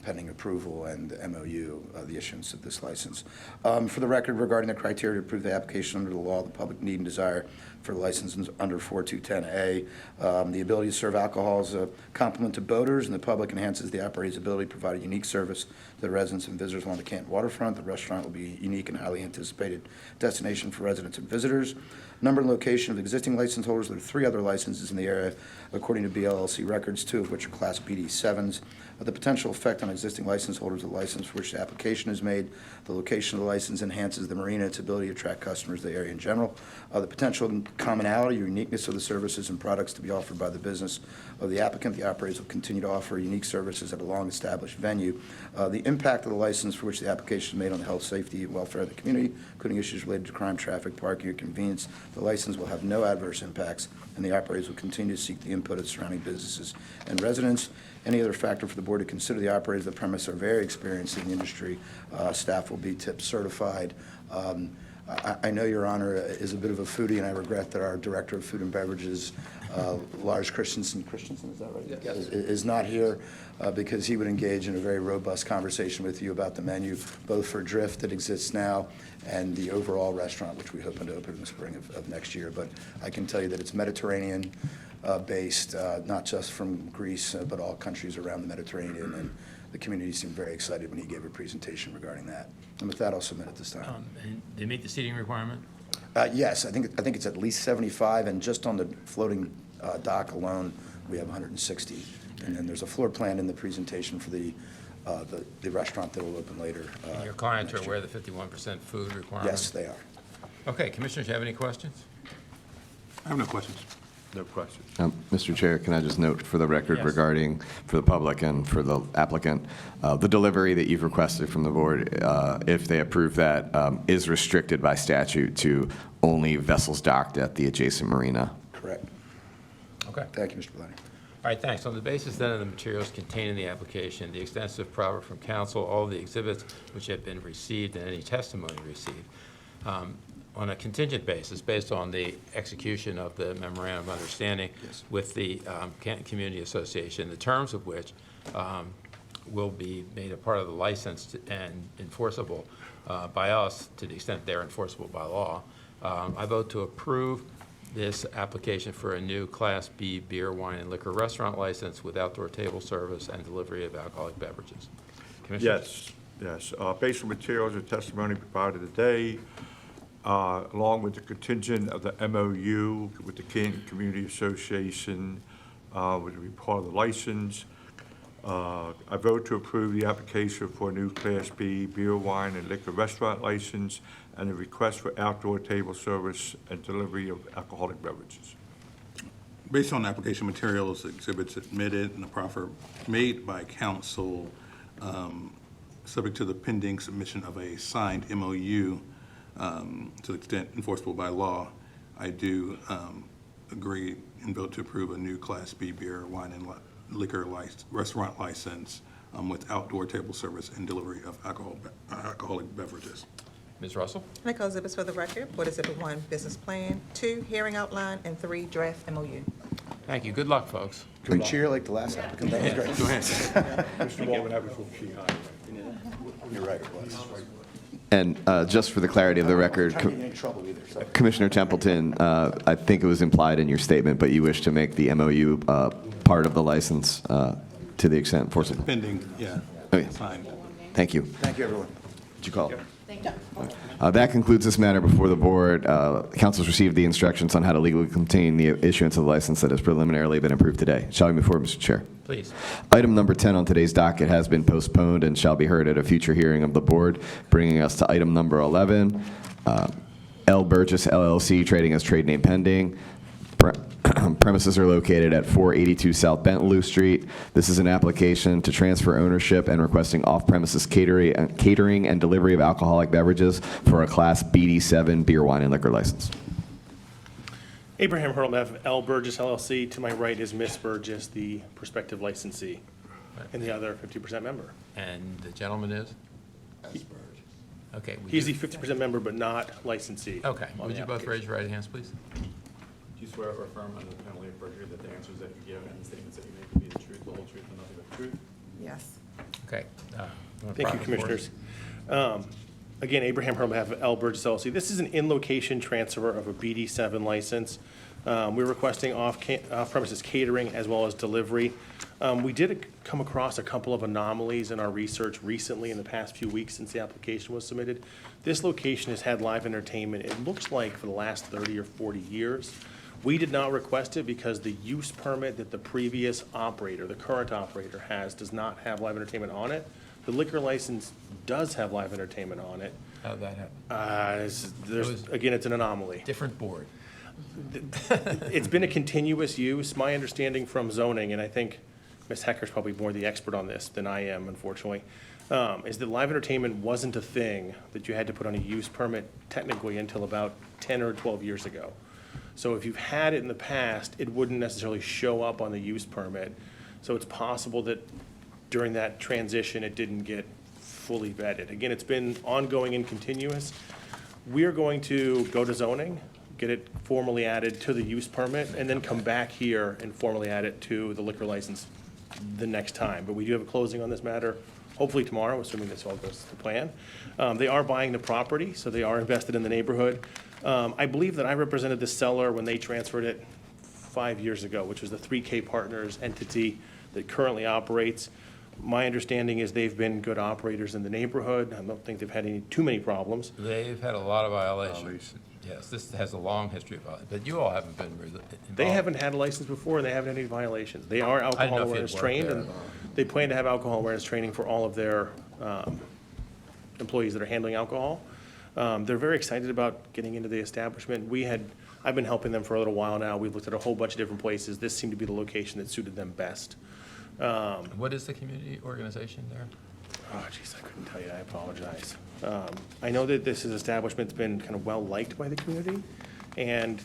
pending approval and MOU, the issuance of this license. For the record, regarding the criteria to approve the application under the law, the public need and desire for licenses under 4210A, the ability to serve alcohol is a complement to boaters, and the public enhances the operator's ability to provide a unique service to the residents and visitors along the Canton waterfront. The restaurant will be a unique and highly anticipated destination for residents and visitors. Number and location of existing license holders. There are 3 other licenses in the area, according to BLLC records, 2 of which are Class BD7s. The potential effect on existing license holders of the license for which the application is made. The location of the license enhances the marina, its ability to attract customers to the area in general. The potential commonality or uniqueness of the services and products to be offered by the business of the applicant. The operators will continue to offer unique services at a long-established venue. The impact of the license for which the application is made on the health, safety, and welfare of the community, including issues related to crime, traffic, parking, or convenience. The license will have no adverse impacts, and the operators will continue to seek the input of surrounding businesses and residents. Any other factor for the board to consider, the operators of the premise are very experienced in the industry. Staff will be tip certified. I know Your Honor is a bit of a foodie, and I regret that our Director of Food and Beverages, Lars Christensen, is that right? Yes. Is not here because he would engage in a very robust conversation with you about the menu, both for Drift that exists now and the overall restaurant, which we hope to open in the spring of next year. But I can tell you that it's Mediterranean based, not just from Greece, but all countries around the Mediterranean, and the community seemed very excited when he gave a presentation regarding that. And with that, I'll submit at this time. And they meet the seating requirement? Yes, I think it's at least 75, and just on the floating dock alone, we have 160. And then there's a floor plan in the presentation for the restaurant that will open later. And your clients are next aware year. of the 51% food requirement? Yes, they are. Okay, Commissioners, you have any questions? I have no questions. No questions. Mr. Chair, can I just note for the record Yes. regarding, for the public and for the applicant, the delivery that you've requested from the board, if they approve that, is restricted by statute to only vessels docked at the adjacent marina? Correct. Okay. Thank you, Mr. Bellani. All right, thanks. On the basis then of the materials contained in the application, the extensive proffer from counsel, all the exhibits which have been received, and any testimony received, on a contingent basis, based on the execution of the memorandum of understanding with the Canton Community Association, the terms of which will be made a part of the license and enforceable by us to the extent they're enforceable by law. I vote to approve this application for a new Class B beer, wine, and liquor restaurant license with outdoor table service and delivery of alcoholic beverages. Commissioners? Yes. Based on materials and testimony provided today, along with the contingent of the MOU with the Canton Community Association, which will be part of the license, I vote to approve the application for a new Class B beer, wine, and liquor restaurant license and a request for outdoor table service and delivery of alcoholic beverages. Based on application materials, exhibits admitted, and the proffer made by council, subject to the pending submission of a signed MOU, to the extent enforceable by law, I do agree and vote to approve a new Class B beer, wine, and liquor restaurant license with outdoor table service and delivery of alcoholic beverages. Ms. Russell? And I call exhibits for the record. Board Exhibit 1, business plan, 2, hearing outline, and 3, draft MOU. Thank you. Good luck, folks. Can we cheer like the last applicant? That was great. Go ahead. Mr. Waldman, that was what she hired. You're right, it was. And just for the clarity of the record, Trying to get in trouble either, so. Commissioner Templeton, I think it was implied in your statement, but you wish to make the MOU part of the license to the extent enforceable. Pending, yeah, Okay. signed. Thank you. Thank you, everyone. Did you call? That concludes this matter before the board. Council's received the instructions on how to legally contain the issuance of the license that has preliminarily been approved today. Shall we move forward, Mr. Chair? Please. Item number 10 on today's docket has been postponed and shall be heard at a future hearing of the board, bringing us to item number 11, L. Burgess LLC, trading as trade name pending. Premises are located at 482 South Bentley Street. This is an application to transfer ownership and requesting off-premises catering and delivery of alcoholic beverages for a Class BD7 beer, wine, and liquor license. Abraham Hurlmev, L. Burgess LLC. To my right is Miss Burgess, the prospective licensee, and the other 50% member. And the gentleman is? Okay. He's the 50% member, but not licensee. Okay. Would you both raise your right hands, please? you swear or affirm under the penalty of perjury that the answers that you give and the statements that you make will be the truth, the whole truth, and nothing but the truth? Yes. Okay. Thank you, Commissioners. Again, Abraham Herman, on behalf of L. Burgess LLC. This is an in-location transfer of a BD7 license. We're requesting off-premises catering as well as delivery. We did come across a couple of anomalies in our research recently in the past few weeks since the application was submitted. This location has had live entertainment, it looks like, for the last 30 or 40 years. We did not request it because the use permit that the previous operator, the current operator has, does not have live entertainment on it. The liquor license does have live entertainment on it. How'd that happen? Again, it's an anomaly. Different board. It's been a continuous use. My understanding from zoning, and I think Ms. Hecker's probably more the expert on this than I am, unfortunately, is that live entertainment wasn't a thing that you had to put on a use permit technically until about 10 or 12 years ago. So if you've had it in the past, it wouldn't necessarily show up on the use permit. So it's possible that during that transition, it didn't get fully vetted. Again, it's been ongoing and continuous. We are going to go to zoning, get it formally added to the use permit, and then come back here and formally add it to the liquor license the next time. But we do have a closing on this matter, hopefully tomorrow, assuming this all goes to plan. They are buying the property, so they are invested in the neighborhood. I believe that I represented the seller when they transferred it 5 years ago, which was the 3K Partners entity that currently operates. My understanding is they've been good operators in the neighborhood. I don't think they've had too many problems. They've had a lot of violations. Yes, this has a long history of violations, but you all haven't been involved. They haven't had a license before, and they haven't had any violations. They are know alcohol if you'd awareness worked trained, there. and they plan to have alcohol awareness training for all of their employees that are handling alcohol. They're very excited about getting into the establishment. I've been helping them for a little while now. We've looked at a whole bunch of different places. This seemed to be the location that suited them best. What is the community organization there? Oh, geez, I couldn't tell you. I apologize. I know that this establishment's been kind of well-liked by the community, and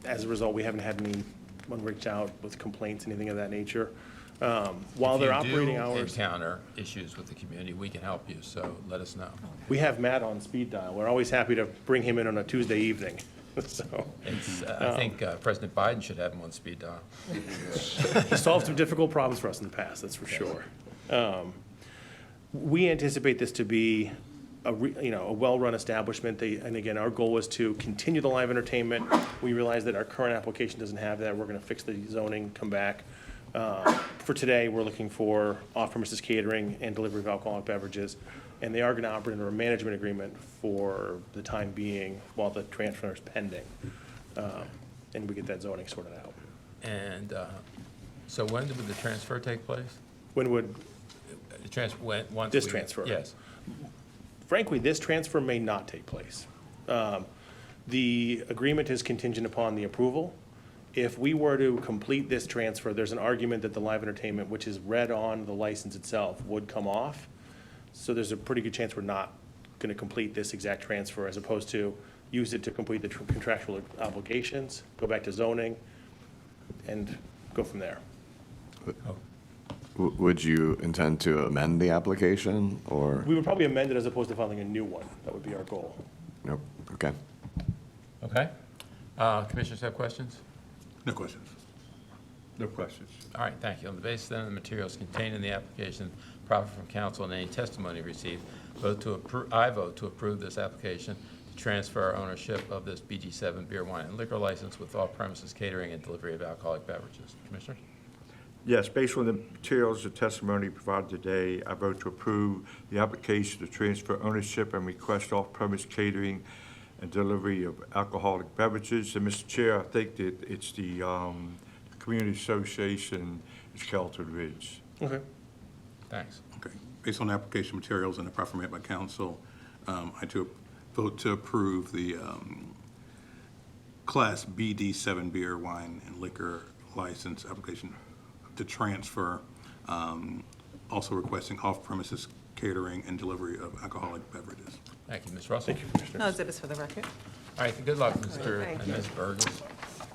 as a result, we haven't had anyone reach out with complaints, anything of that nature. While their operating hours. If you do encounter issues with the community, we can help you, so let us know. We have Matt on speed dial. We're always happy to bring him in on a Tuesday evening, so. I think President Biden should have him on speed dial. He solved some difficult problems for us in the past, that's for sure. We anticipate this to be a well-run establishment. And again, our goal is to continue the live entertainment. We realize that our current application doesn't have that. We're going to fix the zoning, come back. For today, we're looking for off-premises catering and delivery of alcoholic beverages. And they are going to operate under a management agreement for the time being while the transfer is pending. And we get that zoning sorted out. And so when would the transfer take place? When would Once this we- transfer? Yes. Frankly, this transfer may not take place. The agreement is contingent upon the approval. If we were to complete this transfer, there's an argument that the live entertainment, which is read on the license itself, would come off. So there's a pretty good chance we're not going to complete this exact transfer, as opposed to use it to complete the contractual obligations, go back to zoning, and go from there. Would you intend to amend the application, or? We would probably amend it as opposed to filing a new one. That would be our goal. Nope, okay. Okay. Commissioners have questions? No questions. No questions. All right, thank you. On the basis then of the materials contained in the application, proffered from council, and any testimony received, I vote to approve this application to transfer ownership of this BG7 beer, wine, and liquor license with off-premises catering and delivery of alcoholic beverages. Commissioners? Yes, based on the materials and testimony provided today, I vote to approve the application to transfer ownership and request off-premise catering and delivery of alcoholic beverages. And Mr. Chair, I think that it's the Community Association, it's Kelton Ridge. Okay. Thanks. Okay. Based on the application materials and the proffer made by council, I vote to approve the Class BD7 beer, wine, and liquor license application to transfer, also requesting off-premises catering and delivery of alcoholic beverages. Thank you, Ms. Russell. Thank you, Commissioner. No exhibits for the record. All right, good luck, Mr. Thank and you. Ms. Burgess.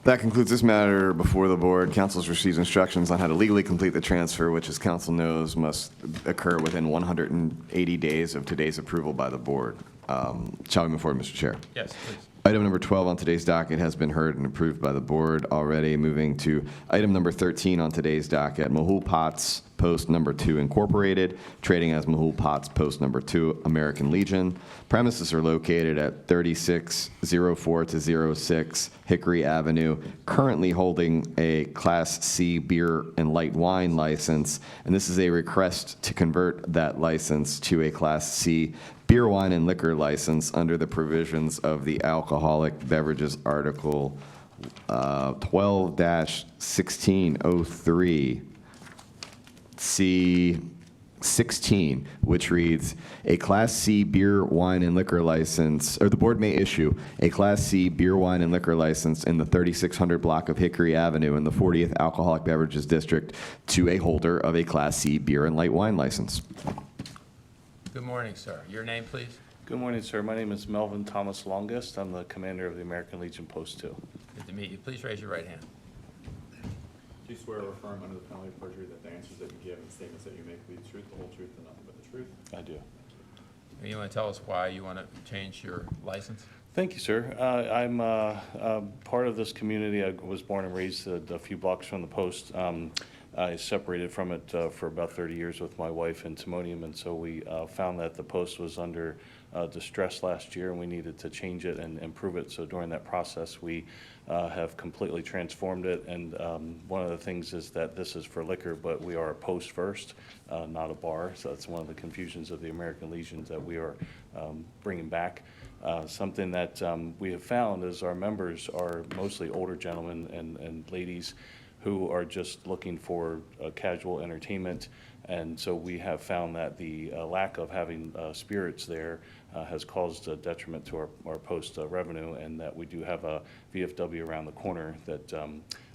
That concludes this matter before the board. Council's received instructions on how to legally complete the transfer, which, as council knows, must occur within 180 days of today's approval by the board. Shall we move forward, Mr. Chair? Yes, please. Item number 12 on today's docket has been heard and approved by the board already. Moving to item number 13 on today's docket, Mahul Potts Post Number 2 Incorporated, trading as Mahul Potts Post Number 2 American Legion. Premises are located at 3604-06 Hickory Avenue, currently holding a Class C beer and light wine license, and this is a request to convert that license to a Class C beer, wine, and liquor license under the provisions of the Alcoholic Beverages Article 12-1603 C16, which reads, a Class C beer, wine, and liquor license, or the board may issue a Class C beer, wine, and liquor license in the 3600 block of Hickory Avenue in the 40th Alcoholic Beverages District to a holder of a Class C beer and light wine license. Good morning, sir. Your name, please? Good morning, sir. My name is Melvin Thomas Longest. I'm the commander of the American Legion Post 2. Good to meet you. Please raise your right hand. Do you swear or affirm under the penalty of perjury that the answers that you give and statements that you make will be the truth, the whole truth, and nothing but the truth? I do. And you want to tell us why you want to change your license? Thank you, sir. I'm part of this community. I was born and raised a few blocks from the Post. I separated from it for about 30 years with my wife in Timonium, and so we found that the Post was under distress last year, and we needed to change it and improve it. So during that process, we have completely transformed it, and one of the things is that this is for liquor, but we are a Post first, not a bar. So that's one of the confusions of the American Legions that we are bringing back. Something that we have found is our members are mostly older gentlemen and ladies who are just looking for casual entertainment. And so we have found that the lack of having spirits there has caused a detriment to our Post revenue, and that we do have a VFW around the corner that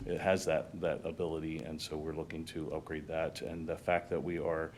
it has that ability, and so we're looking to upgrade that. And the fact that we are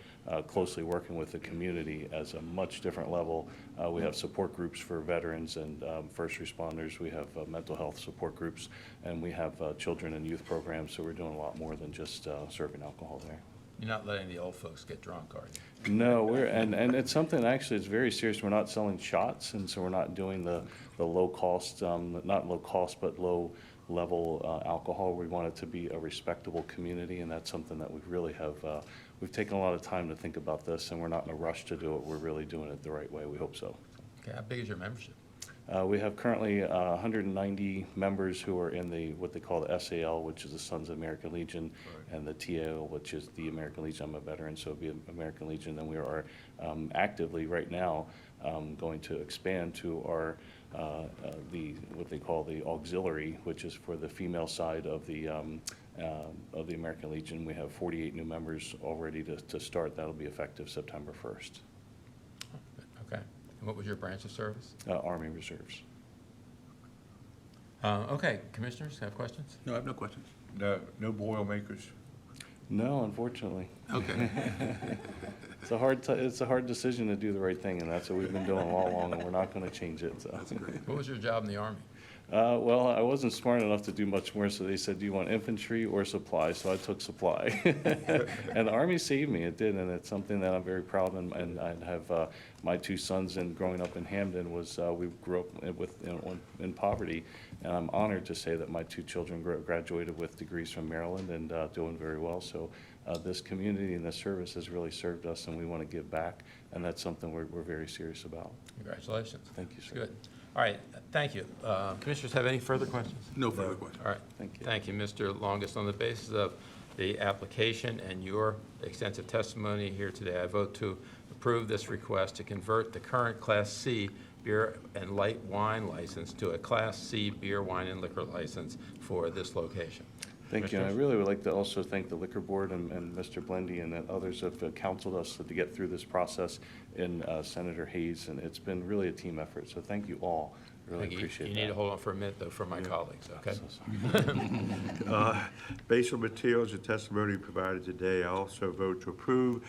closely working with the community as a much different level. We have support groups for veterans and first responders. We have mental health support groups, and we have children and youth programs, so we're doing a lot more than just serving alcohol there. You're not letting the old folks get drunk, are you? No, and it's something actually it's very serious. We're not selling shots, and so we're not doing the low cost, not low cost, but low level alcohol. We want it to be a respectable community, and that's something that we really have. We've taken a lot of time to think about this, and we're not in a rush to do it. We're really doing it the right way. We hope so. Okay, how big is your membership? We have currently 190 members who are in what they call the SAL, which is the Sons of American Legion, and the TAL, which is the American Legion. I'm a veteran, so it'd be American Legion. And we are actively right now going to expand to our what they call the auxiliary, which is for the female side of the American Legion. We have 48 new members already to start. That'll be effective September 1st. Okay. And what was your branch of service? Army Reserves. Okay, commissioners, have questions? No, I have no questions. No Boilermakers? No, unfortunately. Okay. It's a hard decision to do the right thing, and that's what we've been doing all along, and we're not going to change it. So. That's great. What was your job in the Army? Well, I wasn't smart enough to do much more, so they said, do you want infantry or supply? So I took supply. And the Army saved me, it did, and it's something that I'm very proud of, and I have my two sons, and growing up in Hamden we grew up in poverty, and I'm honored to say that my two children graduated with degrees from Maryland and doing very well. So this community and this service has really served us, and we want to give back, and that's something we're very serious about. Congratulations. Thank you, sir. Good. All right, thank you. Commissioners have any further questions? No further questions. All right. Thank you. Thank you, Mr. Longest. On the basis of the application and your extensive testimony here today, I vote to approve this request to convert the current Class C beer and light wine license to a Class C beer, wine, and liquor license for this location. Thank you. And I really would like to also thank the Liquor Board and Mr. Blendy and that others have counseled us to get through this process, and Senator Hayes, and it's been really a team effort. So thank you all. Really appreciate You that. need to hold on for a minute, though, for my colleagues, okay? So sorry. Based on materials and testimony provided today, I also vote to approve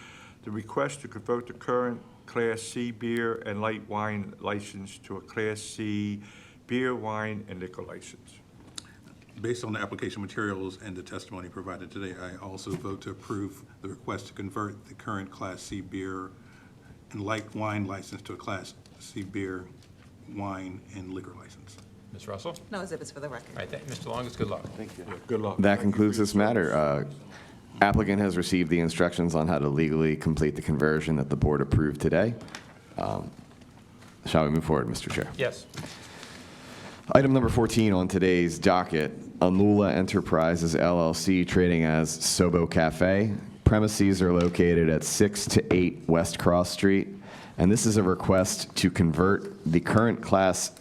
the request to convert the current Class C beer and light wine license to a Class C beer, wine, and liquor license. Based on the application materials and the testimony provided today, I also vote to approve the request to convert the current Class C beer and light wine license to a Class C beer, wine, and liquor license. Ms. Russell? No exhibits for the record. All right, Mr. Longus, good luck. Thank you. Good luck. That concludes this matter. Applicant has received the instructions on how to legally complete the conversion that the board approved today. Shall we move forward, Mr. Chair? Yes. Item number 14 on today's docket, Anula Enterprises LLC, trading as Sobo Cafe. Premises are located at 6 to 8 West Cross Street, and this is a request to convert the current Class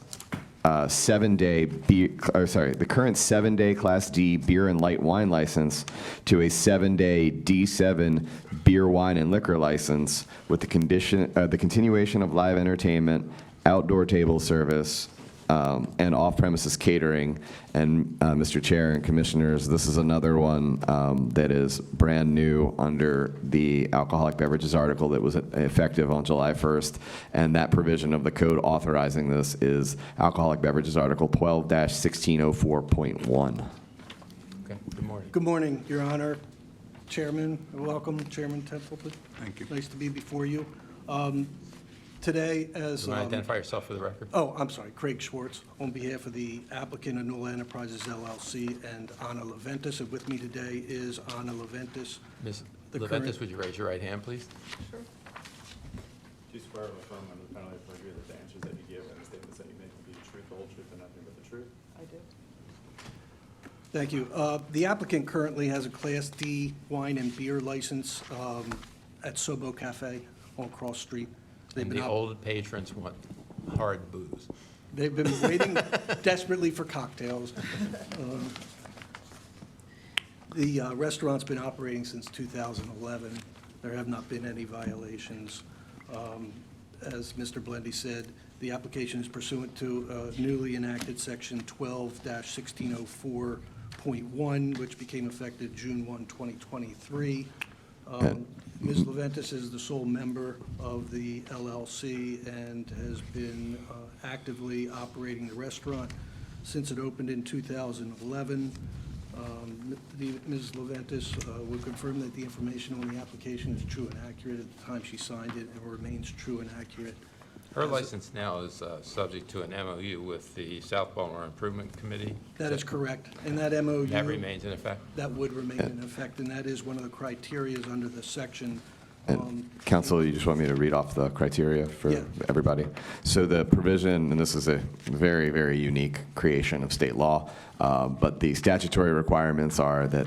7-day the current 7-day Class D beer and light wine license to a 7-day D7 beer, wine, and liquor license with the continuation of live entertainment, outdoor table service, and off-premises catering. And Mr. Chair and Commissioners, this is another one that is brand new under the alcoholic beverages article that was effective on July 1st. And that provision of the code authorizing this is alcoholic beverages article 12-1604.1. Okay, good morning. Good morning, Your Honor. Chairman, welcome, Chairman Templeton. Thank you. Nice to be before you. Today, as... You want to identify yourself for the record? Oh, I'm sorry, Craig Schwartz, on behalf of the applicant Anula Enterprises LLC and Ana Leventis. And with me today is Ana Leventis. Ms. the Leventis, current- would you raise your right hand, please? Sure. Do you swear or affirm under the penalty of perjury that the answers that you give and the statements that you make will be the truth, the whole truth, and nothing but the truth? I do. Thank you. The applicant currently has a Class D wine and beer license at Sobo Cafe on Cross Street. They've And been the op- old patrons want hard booze. They've been waiting desperately for cocktails. The restaurant's been operating since 2011. There have not been any violations. As Mr. Blendy said, the application is pursuant to newly enacted Section 12-1604.1, which became effective June 1, 2023. Ms. Leventis is the sole member of the LLC and has been actively operating the restaurant since it opened in 2011. Ms. Leventis will confirm that the information on the application is true and accurate at the time she signed it and remains true and accurate. Her license now is subject to an MOU with the South Baltimore Improvement Committee. That is correct. And that MOU... That remains in effect? That would remain in effect, and that is one of the criteria under the section. Counsel, you just want me to read off the criteria for Yeah. everybody? So the provision, and this is a very, very unique creation of state law, but the statutory requirements are that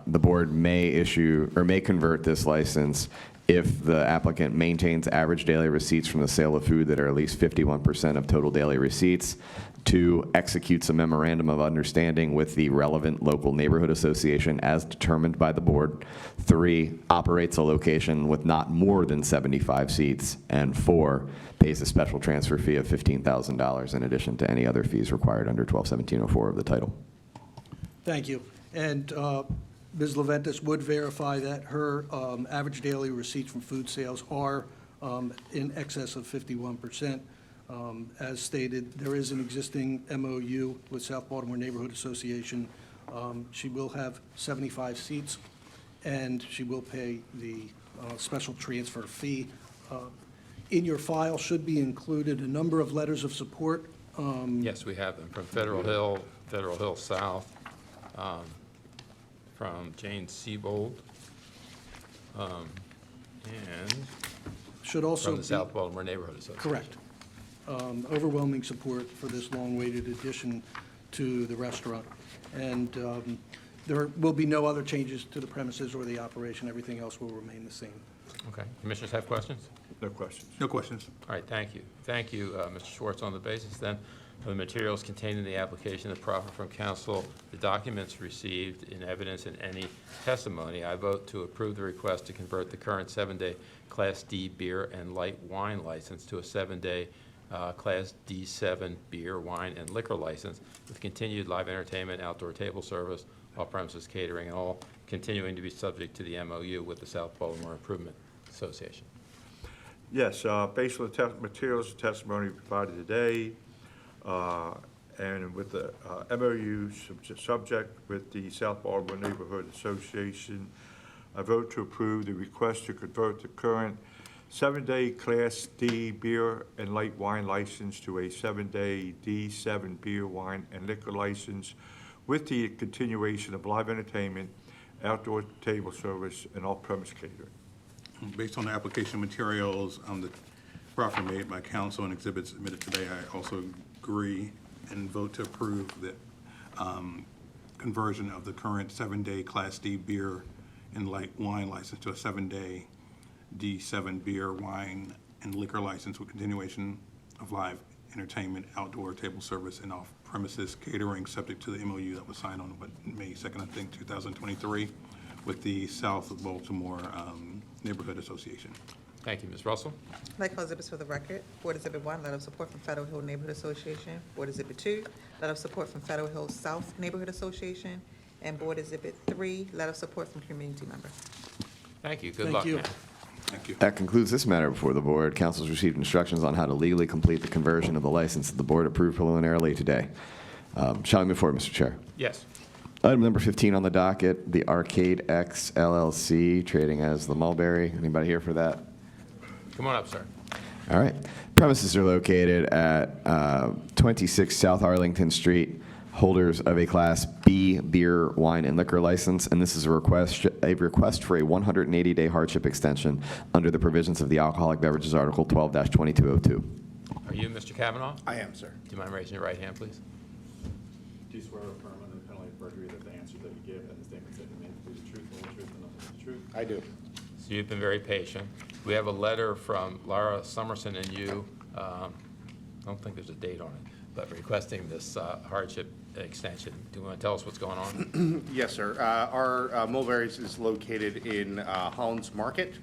the board may issue or may convert this license if the applicant maintains average daily receipts from the sale of food that are at least 51% of total daily receipts, 2, executes a memorandum of understanding with the relevant local neighborhood association as determined by the board, 3, operates a location with not more than 75 seats, and 4, pays a special transfer fee of $15,000 in addition to any other fees required under 12-1704 of the title. Thank you. And Ms. Leventis would verify that her average daily receipts from food sales are in excess of 51%. As stated, there is an existing MOU with South Baltimore Neighborhood Association. She will have 75 seats, and she will pay the special transfer fee. In your file should be included a number of letters of support. Yes, we have them from Federal Hill South, from Jane Siebold, and Should also from the be- South Baltimore Neighborhood Association. Correct. Overwhelming support for this long-awaited addition to the restaurant. And there will be no other changes to the premises or the operation. Everything else will remain the same. Okay. Commissioners have questions? No questions. No questions. All right, thank you. Thank you, Mr. Schwartz. On the basis then of the materials contained in the application, the proffer from counsel, the documents received in evidence, and any testimony, I vote to approve the request to convert the current 7-day Class D beer and light wine license to a 7-day Class D7 beer, wine, and liquor license with continued live entertainment, outdoor table service, off-premises catering, and all continuing to be subject to the MOU with the South Baltimore Improvement Association. Yes, based on the materials and testimony provided today, and with the MOU subject with the South Baltimore Neighborhood Association, I vote to approve the request to convert the current 7-day Class D beer and light wine license to a 7-day D7 beer, wine, and liquor license with the continuation of live entertainment, outdoor table service, and off-premise catering. Based on the application materials, the proffer made by council and exhibits submitted today, I also agree and vote to approve the conversion of the current 7-day Class D beer and light wine license to a 7-day D7 beer, wine, and liquor license with continuation of live entertainment, outdoor table service, and off-premises catering, subject to the MOU that was signed on May 2nd, I think, 2023, with the South of Baltimore Neighborhood Association. Thank you, Ms. Russell. I'd like to call exhibits for the record. Board Exhibit 1, letter of support from Federal Hill Neighborhood Association. Board Exhibit 2, letter of support from Federal Hill South Neighborhood Association. And Board Exhibit 3, letter of support from community member. Thank you. Good Thank luck, you. ma'am. Thank you. That concludes this matter before the board. Council's received instructions on how to legally complete the conversion of the license that the board approved preliminarily today. Shall I move forward, Mr. Chair? Yes. Item number 15 on the docket, the Arcade X LLC, trading as the Mulberry. Anybody here for that? Come on up, sir. All right. Premises are located at 26 South Arlington Street, holders of a Class B beer, wine, and liquor license, and this is a request for a 180-day hardship extension under the provisions of the Alcoholic Beverages Article 12-2202. Are you Mr. Kavanaugh? I am, sir. Do you mind raising your right hand, please? Do you swear or affirm under the penalty of perjury that the answers that you give and the statements that you make will be the truth, the whole truth, and nothing but the truth? I do. So you've been very patient. We have a letter from Laura Summerson and you, I don't think there's a date on it, but requesting this hardship extension. Do you want to tell us what's going on? Yes, sir. Our Mulberry's is located in Holland's Market.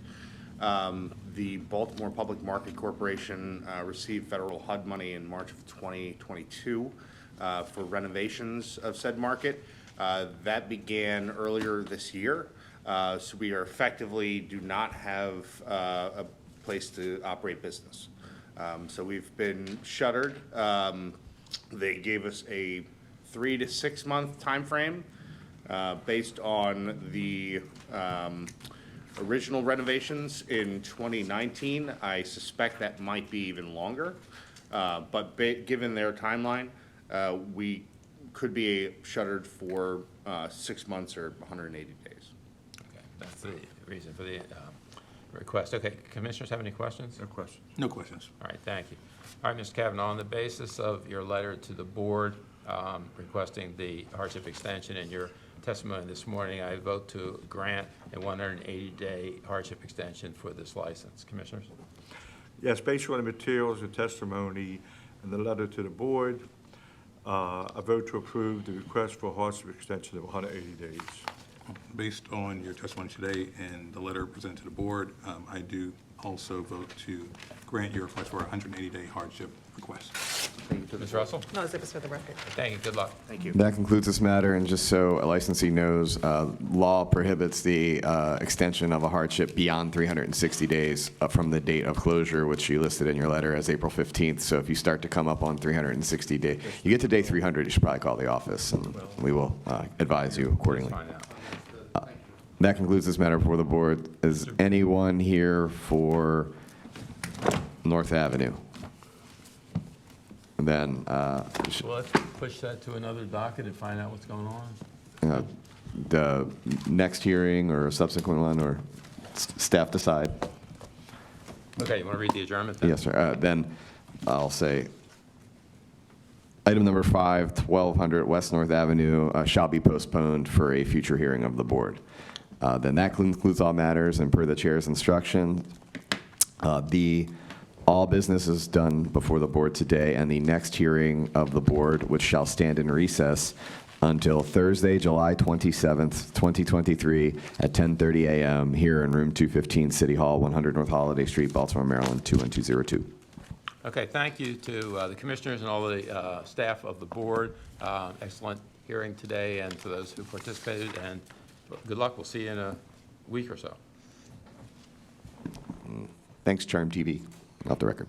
The Baltimore Public Market Corporation received federal HUD money in March of 2022 for renovations of said market. That began earlier this year. So we are effectively do not have a place to operate business. So we've been shuttered. They gave us a 3 to 6 month time frame based on the original renovations in 2019. I suspect that might be even longer, but given their timeline, we could be shuttered for 6 months or 180 days. Okay, that's the reason for the request. Okay, commissioners have any questions? No questions. No questions. All right, thank you. All right, Mr. Kavanaugh, on the basis of your letter to the board requesting the hardship extension and your testimony this morning, I vote to grant a 180-day hardship extension for this license. Commissioners? Yes, based on the materials, the testimony, and the letter to the board, I vote to approve the request for hardship extension of 180 days. Based on your testimony today and the letter presented to the board, I do also vote to grant your request for a 180-day hardship request. Ms. Russell? No exhibits for the record. Thank you. Good luck. Thank you. That concludes this matter, and just so a licensee knows, law prohibits the extension of a hardship beyond 360 days from the date of closure, which you listed in your letter as April 15th. So if you start to come up on 360 days, you get to day 300, you should probably call the office, and we will advise you accordingly. Find out. That concludes this matter before the board. Is anyone here for North Avenue? And then, Well, let's push that to another docket and find out what's going on. the next hearing or a subsequent one, or staff decide? Okay, you want to read the adjournment then? Yes, sir. Then I'll say, item number 5, 1200 West North Avenue shall be postponed for a future hearing of the board. Then that concludes all matters, and per the chair's instruction, all business is done before the board today, and the next hearing of the board, which shall stand in recess until Thursday, July 27th, 2023, at 10:30 a.m. here in room 215, City Hall, 100 North Holiday Street, Baltimore, Maryland, 21202. Okay, thank you to the commissioners and all the staff of the board. Excellent hearing today, and to those who participated, and good luck. We'll see you in a week or so. Thanks, Charm TV. Off the record.